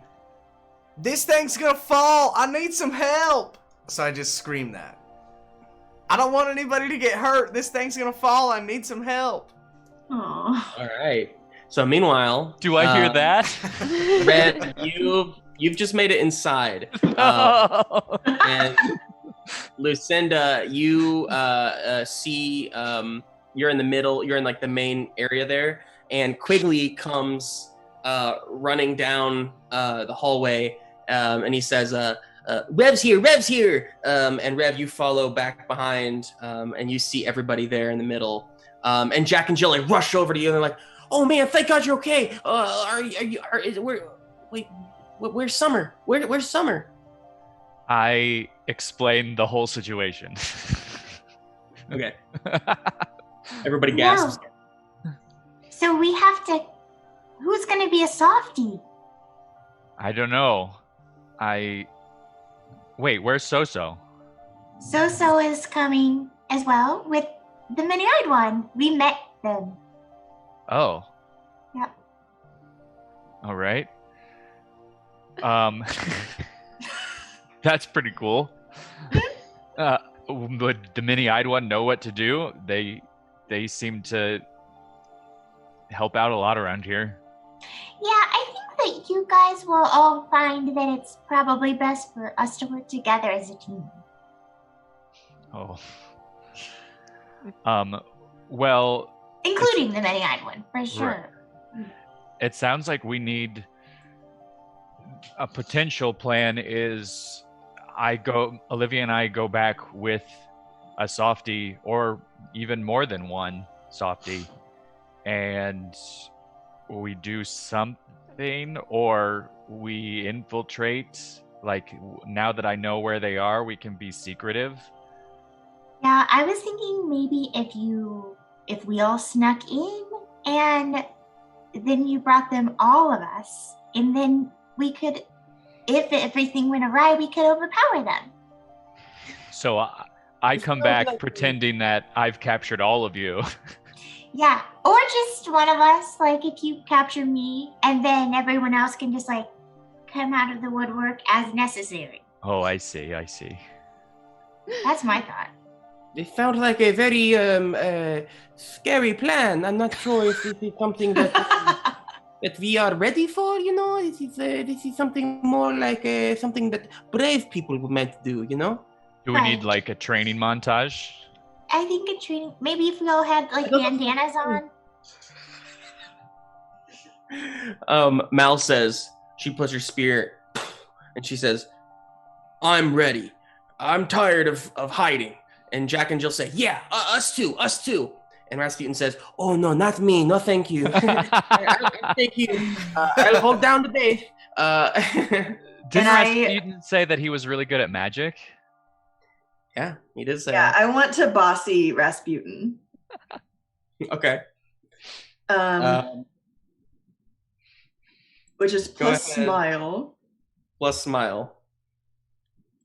"This thing's gonna fall! I need some help!" So I just scream that. I don't want anybody to get hurt. This thing's gonna fall. I need some help. Aww. All right. So meanwhile, Do I hear that? Red, you've just made it inside, and Lucinda, you see you're in the middle. You're in like the main area there, and Quigley comes running down the hallway, and he says, "Rev's here, Rev's here!" And Rev, you follow back behind, and you see everybody there in the middle. And Jack and Jill like rush over to you, and they're like, "Oh man, thank God you're okay. Where's Summer? Where's Summer?" I explained the whole situation. Okay. Everybody gasps. So we have to. Who's gonna be a softie? I don't know. Wait, where's Xoxo? Xoxo is coming as well with the many-eyed one. We met them. Oh. Yep. All right. That's pretty cool. Would the mini-eyed one know what to do? They seem to help out a lot around here. Yeah, I think that you guys will all find that it's probably best for us to work together as a team. Oh. Well, Including the many-eyed one, for sure. Right. It sounds like we need a potential plan is Olivia and I go back with a softie or even more than one softie, and we do something, or we infiltrate. Like, now that I know where they are, we can be secretive. Yeah, I was thinking maybe if we all snuck in and then you brought them, all of us, and then we could, if everything went awry, we could overpower them. So I come back pretending that I've captured all of you. Yeah, or just one of us, like if you capture me, and then everyone else can just like come out of the woodwork as necessary. Oh, I see. That's my thought. It sounds like a very scary plan. I'm not sure if this is something that we are ready for. This is something more like something that brave people were meant to do. Do we need like a training montage? I think a training. Maybe if we all had like bandanas on. Mal says, she puts her spear, and she says, "I'm ready. I'm tired of hiding." And Jack and Jill say, "Yeah, us too. And Rasputin says, "Oh, no, not me. No, thank you. I'll take you. I'll hold down the base." Didn't Rasputin say that he was really good at magic? Yeah, he did say Yeah, that. I want to bossy Rasputin. Okay. Which is plus ahead. smile. Plus smile.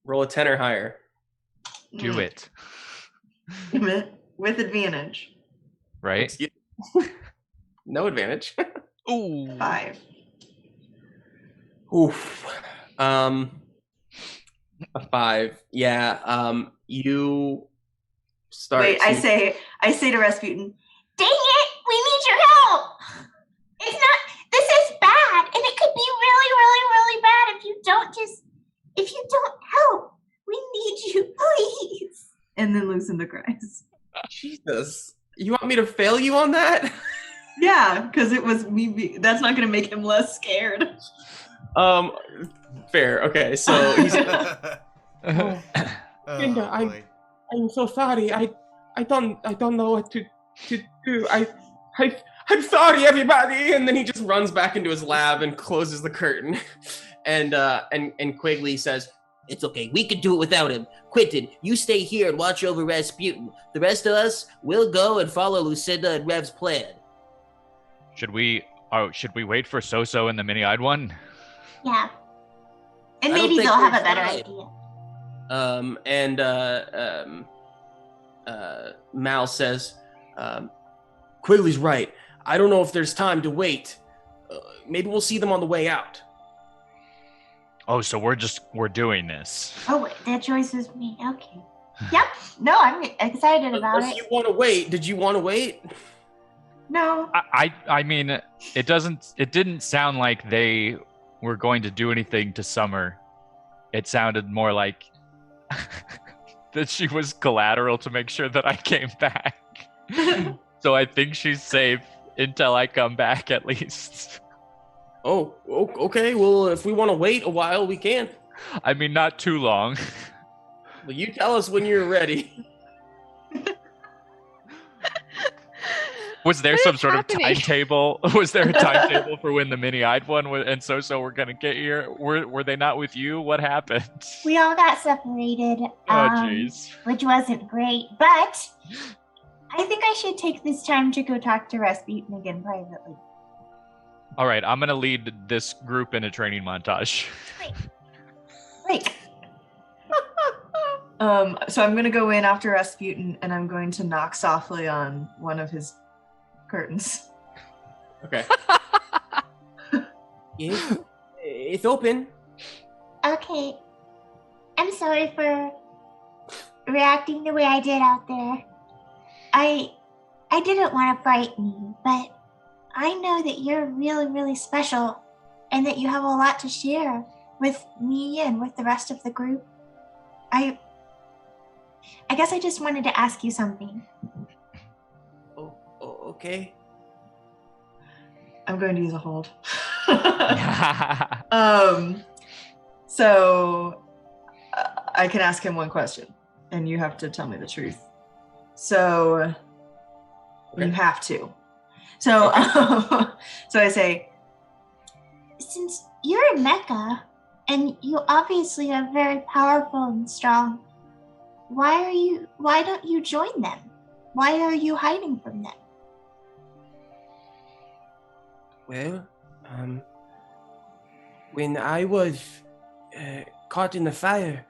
Roll a 10 or higher. Do it. With advantage. Right? Excuse- No advantage. Ooh. 5. Oof. A 5. Yeah. You start. Wait, I say to Rasputin, Dang it! We need your help. This is bad, and it could be really, really, really bad if you don't help. We need you, please. and then Lucinda cries. Jesus. You want me to fail you on that? Yeah, because it was me. That's not going to make him less scared. Fair. Okay, so he's Oh, boy. I'm so sorry. I don't know what to do. I'm sorry, everybody. and then he just runs back into his lab and closes the curtain. And Quigley says, It's okay. We can do it without him. Quentin, you stay here and watch over Rasputin. The rest of us will go and follow Lucinda and Rev's plan. Should we wait for Xoxo and the mini-eyed one? Yeah. And I don't maybe think they'll have a we're better fine. idea. Mal says, Quigley's right. I don't know if there's time to wait. Maybe we'll see them on the way out. Oh, so we're doing this. Oh, wait, that choice was me. Okay. Yep. No, I'm excited about Unless it. you want to wait. Did you want to wait? No. I mean, it didn't sound like they were going to do anything to Summer. It sounded more like that she was collateral to make sure that I came back. So I think she's safe until I come back, at least. Oh, okay. Well, if we want to wait a while, we can. I mean, not too long. Well, you tell us when you're ready. Was there What some is sort happening? of timetable? Was there a timetable for when the mini-eyed one and Xoxo were gonna get here? Were they not with you? What happened? We all got separated, Oh, jeez. which wasn't great, but I think I should take this time to go talk to Rasputin again privately. All right, I'm gonna lead this group in a training montage. Great. So I'm gonna go in after Rasputin, and I'm going to knock softly on one of his curtains. Okay. It's open. Okay. I'm sorry for reacting the way I did out there. I didn't want to frighten you, but I know that you're really, really special and that you have a lot to share with me and with the rest of the group. I guess I just wanted to ask you something. Oh, okay. I'm going to use a hold. So I can ask him one question, and you have to tell me the truth. So you have to. So so I say, Since you're a mecha and you obviously are very powerful and strong, why don't you join them? Why are you hiding from them? Well, when I was caught in the fire,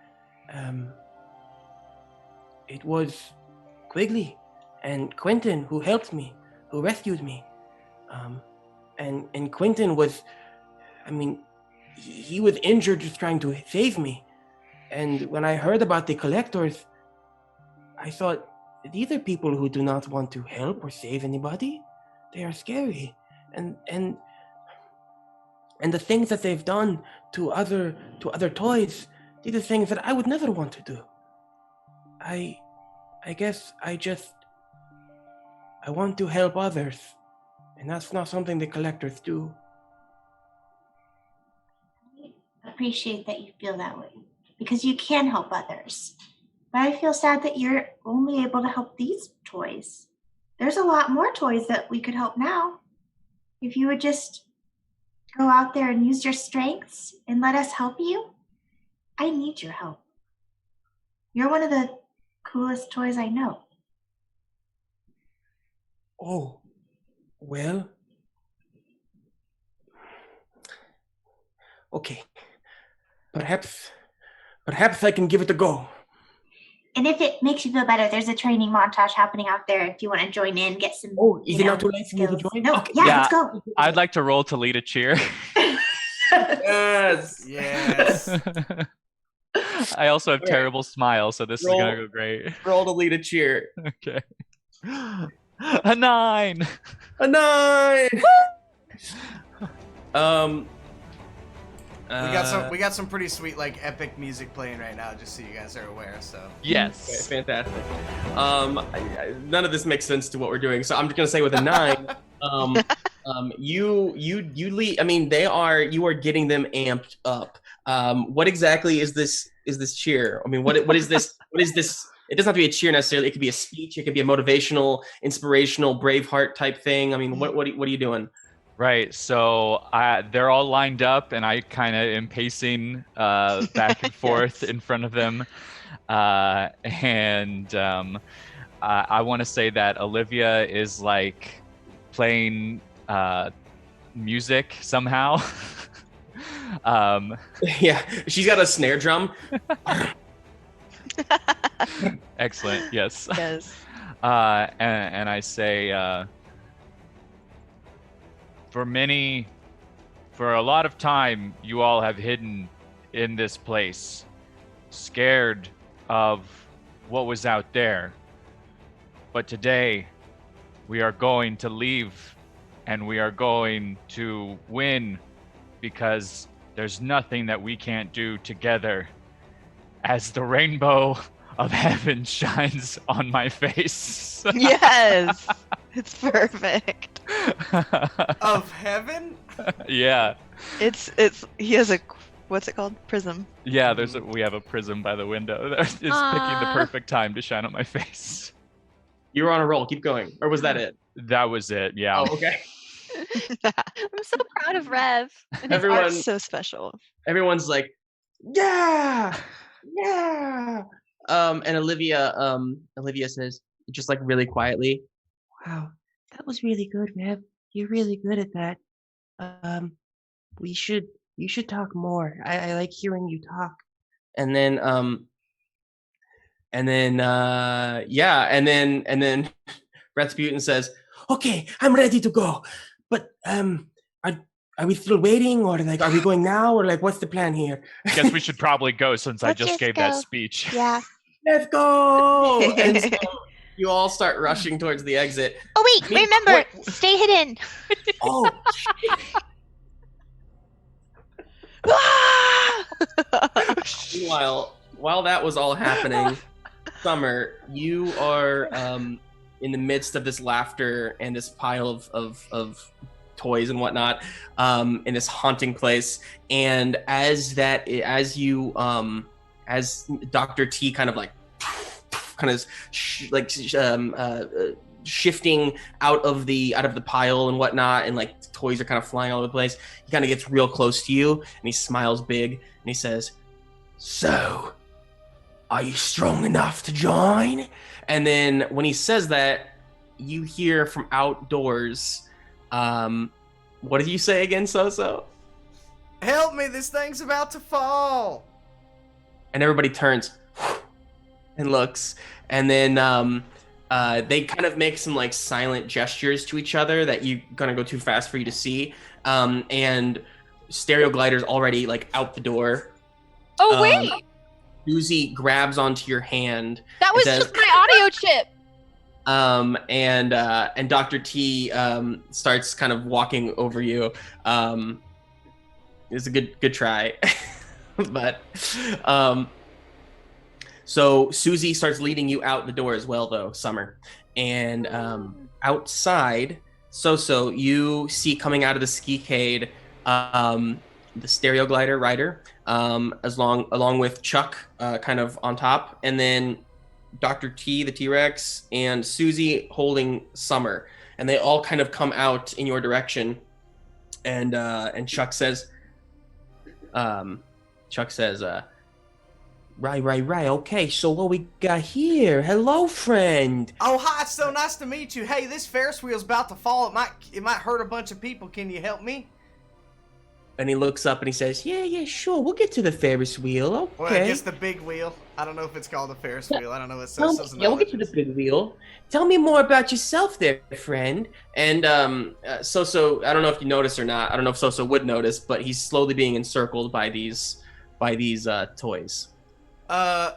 it was Quigley and Quentin who helped me, who rescued me. And Quentin was, he was injured just trying to save me. And when I heard about the collectors, I thought, these are people who do not want to help or save anybody. They are scary. And the things that they've done to other toys, these are things that I would never want to do. I guess I want to help others, and that's not something the collectors do. I appreciate that you feel that way, because you can help others. But I feel sad that you're only able to help these toys. There's a lot more toys that we could help now. If you would just go out there and use your strengths and let us help you. I need your help. You're one of the coolest toys I know. Oh, well. Okay. Perhaps I can give it a go. And if it makes you feel better, there's a training montage happening out there if you want to join in, get some. Oh, is it not too late for me to join? No, Okay. yeah, let's go. I'd like to roll to lead a cheer. Yes. Yes. I also have Okay. terrible smile, so this Roll. is gonna go great. Roll to lead a cheer. Okay. A 9. A 9. We got some pretty sweet like epic music playing right now, just so you guys are aware. So Yes. Okay, fantastic. None of this makes sense to what we're doing, so I'm just gonna say with a 9. You lead. I mean, you are getting them amped up. What exactly is this cheer? I mean, what is this? What is this? It doesn't have to be a cheer necessarily. It could be a speech. It could be a motivational, inspirational, Braveheart type thing. I mean, what are you doing? Right. So they're all lined up, and I kind of am pacing back and forth in front of them. I want to say that Olivia is like playing music somehow. Yeah, she's got a snare drum. Excellent. Yes. Yes. And I say, for a lot of time, you all have hidden in this place, scared of what was out there. But today, we are going to leave, and we are going to win, because there's nothing that we can't do together, as the rainbow of heaven shines on my face. Yes. It's perfect. Of heaven? Yeah. It's he has a what's it called? Prism. Yeah, we have a prism by the window. It's picking the perfect time to shine on my face. You were on a roll. Keep going. Or was that it? That was it. Yeah. Oh, okay. I'm so proud of Rev. Everyone, Art's so special. everyone's like, yeah. And Olivia says, just like really quietly, Wow, that was really good, Rev. You're really good at that. You should talk more. I like hearing you talk. and then Rasputin says, Okay, I'm ready to go. But are we still waiting, or like, are we going now, or like, what's the plan here? Guess we should probably go, since I Let's just just gave that go. speech. Yeah. Let's go! and so you all start rushing towards the exit. Oh wait, remember, stay hidden. Oh, Meanwhile, while that was all happening, Summer, you are in the midst of this laughter and this pile of toys and whatnot, in this haunting place. And as Dr. T kind of shifting out of the pile and whatnot, and like toys are kind of flying all over the place, he kind of gets real close to you and he smiles big and he says, "So, are you strong enough to join?" And then when he says that, you hear from outdoors, what did you say again, Xoxo? Help me, this thing's about to fall. And everybody turns and looks, and then they kind of make some like silent gestures to each other that you're gonna go too fast for you to see. And Stereo Glider's already like out the door. Oh wait, Susie grabs onto your hand. that was says, just my audio chip. And Dr. T starts kind of walking over you. It's a good try. But so Susie starts leading you out the door as well, though, Summer. And outside, Xoxo, you see coming out of the ski-cade the Stereo Glider rider, along with Chuck kind of on top, and then Dr. T, the T-Rex, and Susie holding Summer. And they all kind of come out in your direction. And Chuck says, Right. Okay, so what we got here? Hello, friend. Oh, hi, it's so nice to meet you. Hey, this Ferris wheel's about to fall. It might hurt a bunch of people. Can you help me? And he looks up and he says, Yeah, sure. We'll get to the Ferris wheel. Okay. Well, I guess the big wheel. I don't know if it's called a Ferris wheel. I don't know what it says. We'll get to the big wheel. Tell me more about yourself there, friend. And Xoxo, I don't know if you noticed or not. I don't know if Xoxo would notice, but he's slowly being encircled by these toys. I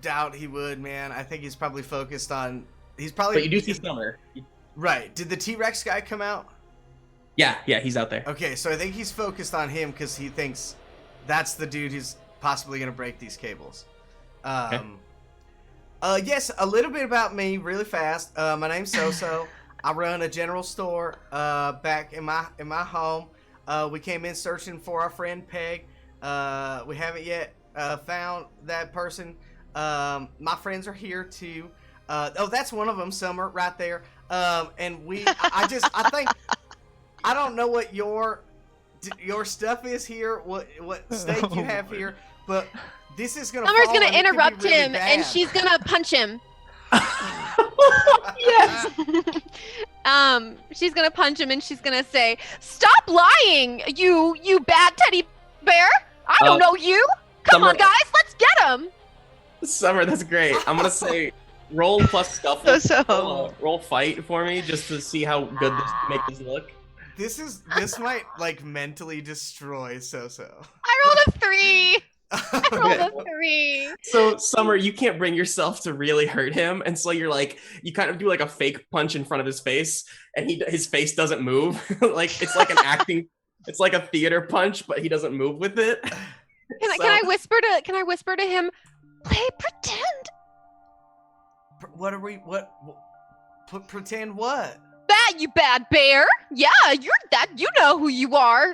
doubt he would, man. I think he's probably focused on. But you do see Summer. Right. Did the T-Rex guy come out? Yeah, he's out there. Okay, so I think he's focused on him because he thinks that's the dude who's possibly going to break these cables. Yes, a little bit about me, really fast. My name's Xoxo. I run a general store back in my home. We came in searching for our friend Peg. We haven't yet found that person. My friends are here too. Oh, that's one of them, Summer, right there. And I think, I don't know what your stuff is here, what stake you have here, but this is gonna. Summer's fall gonna and it could be interrupt really him, and bad. she's gonna punch him. Yes. She's gonna punch him, and she's gonna say, "Stop lying, you bad teddy bear! I don't know you. Come Summer- on, guys, let's get him." Summer, that's great. I'm gonna say roll plus scuffle. So. Roll fight for me just to see how good this make this look. This might like mentally destroy So. I rolled a 3. I rolled Okay. a 3. So Summer, you can't bring yourself to really hurt him, and so you're like, you kind of do like a fake punch in front of his face, and his face doesn't move. Like it's like an acting, it's like a theater punch, but he doesn't move with it. Can I whisper to him? Play pretend. What are we? Pretend what? That you bad bear. Yeah, you're that. You know who you are.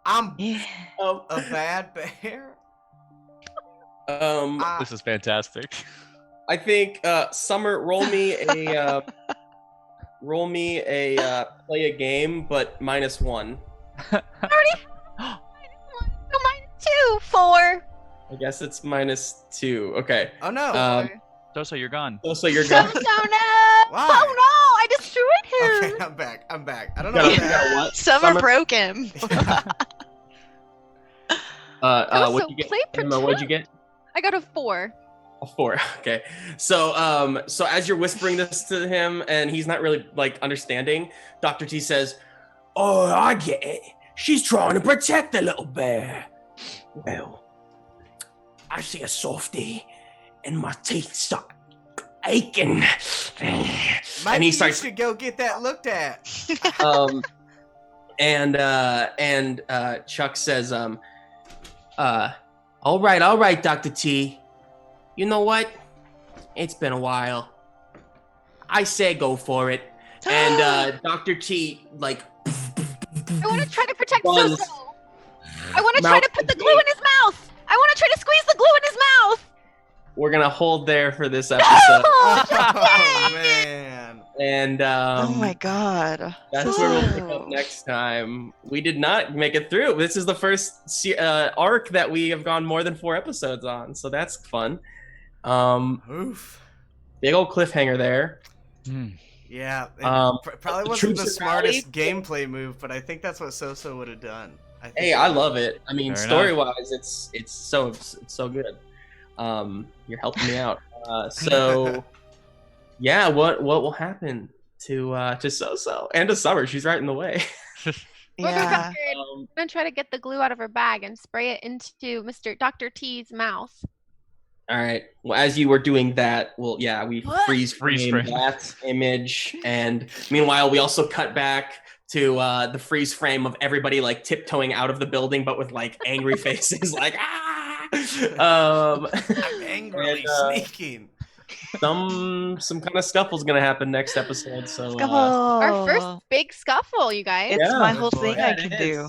I'm Yeah. a bad bear. This is fantastic. I think Summer, roll me a play a game, but -1. Already. No, -2, 4. I guess it's -2. Okay. Oh no. So you're gone. So you're Oh gone. no! Why? Oh no! I destroyed him. Okay, I'm back. I don't know. You What got what? Summer broke him. What'd you get? Play Emma, what'd you get? I got a 4. A 4. Okay. So as you're whispering this to him and he's not really like understanding, Dr. T says, Oh, I get it. She's trying to protect the little bear. Well, I see a softie, and my teeth start aching. Maybe he starts- you should go get that looked at. and Chuck says, All right, Dr. T. You know what? It's been a while. I say go for it. and Dr. T like I want to try to protect Runs. Xoxo. I want to try Mouth to put the glue in his mouth. I want to try to squeeze the glue in his mouth. we're gonna hold there for this episode. Oh man. And Oh my god. that's where we'll pick up next time. We did not make it through. This is the first arc that we have gone more than 4 episodes on, so that's fun. Oof. Big old cliffhanger there. Yeah. It probably the wasn't the troops are smartest gameplay move, but I think that's what Xoxo would have done. Hey, I love it. I mean, Fair story-wise, it's so good. You're helping me out. So, yeah, what will happen to Xoxo and to Summer? She's right in the way. Yeah. I'm gonna try to get the glue out of her bag and spray it into Dr. T's mouth. All right. Well, as you were doing that, we What? freeze Freeze frame frame. that image, and meanwhile, we also cut back to the freeze frame of everybody like tiptoeing out of the building, but with like angry faces, like ah. I'm angrily and, sneaking. some kind of scuffle's gonna happen next episode. So Scuffle. Our first big scuffle, you guys. It's Yeah. my whole Good thing boy. I Yeah, can it do.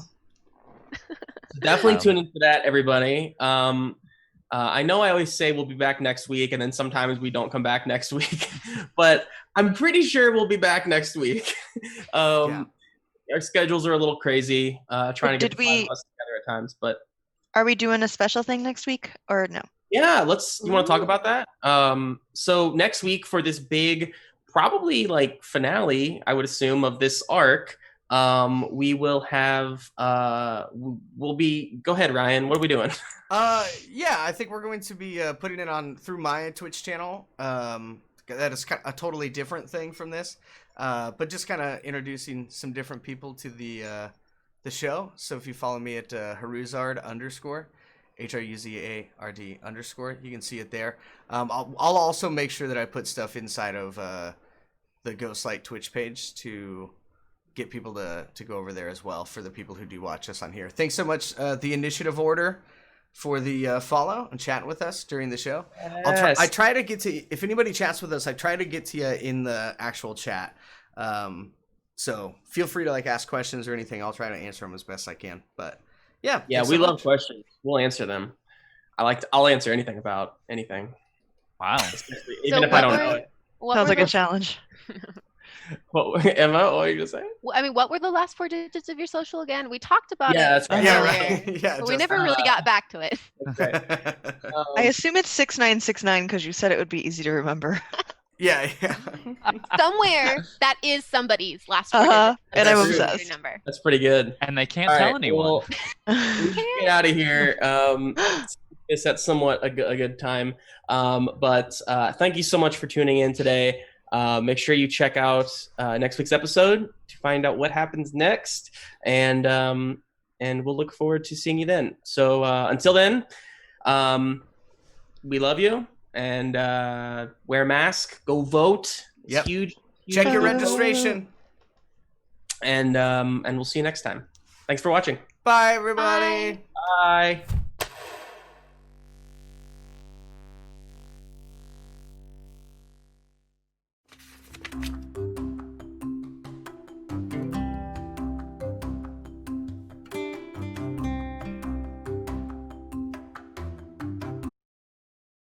definitely Um, tune in for that, everybody. I know I always say we'll be back next week, and then sometimes we don't come back next week, but I'm pretty sure we'll be back next week. Yeah. Our schedules are a little crazy, trying to get Did the 5 we- of us together at times, but Are we doing a special thing next week or no? yeah, you want to talk about that? So next week for this big, probably like finale, I would assume, of this arc, we will have, we'll be, go ahead, Ryan, what are we doing? Yeah, I think we're going to be putting it on through my Twitch channel. That is a totally different thing from this, but just kind of introducing some different people to the show. So if you follow me at Haruzard _ HRUZARD _, you can see it there. I'll also make sure that I put stuff inside of the Ghostlight Twitch page to get people to go over there as well for the people who do watch us on here. Thanks so much, the Initiative Order, for the follow and chatting with us during the show. I try to get to, if anybody chats with us, I try to get to you in the actual chat. So feel free to like ask questions or anything. I'll try to answer them as best I can. But yeah, Yeah, thanks we so love much. questions. We'll answer them. I'll answer anything about anything. Wow. Especially, even if I don't know it. Sounds like a challenge. Emma, what were you gonna say? I mean, what were the last 4 digits of your social again? We talked about Yeah, it. that's right. Yeah, earlier, right. Yeah, but we never really got back to it. I assume it's 6969 because you said it would be easy to remember. yeah. Somewhere that is somebody's last 4 digits. And I'm of their obsessed. Number. That's pretty good. And they can't All tell right, anyone. well, we should get out of here. It's at somewhat a good time. But thank you so much for tuning in today. Make sure you check out next week's episode to find out what happens next, and we'll look forward to seeing you then. So until then, we love you, and wear a mask, go vote. It's Yep. huge. Check your vote. registration. And we'll see you next time. Thanks for watching. Bye, everybody. Bye.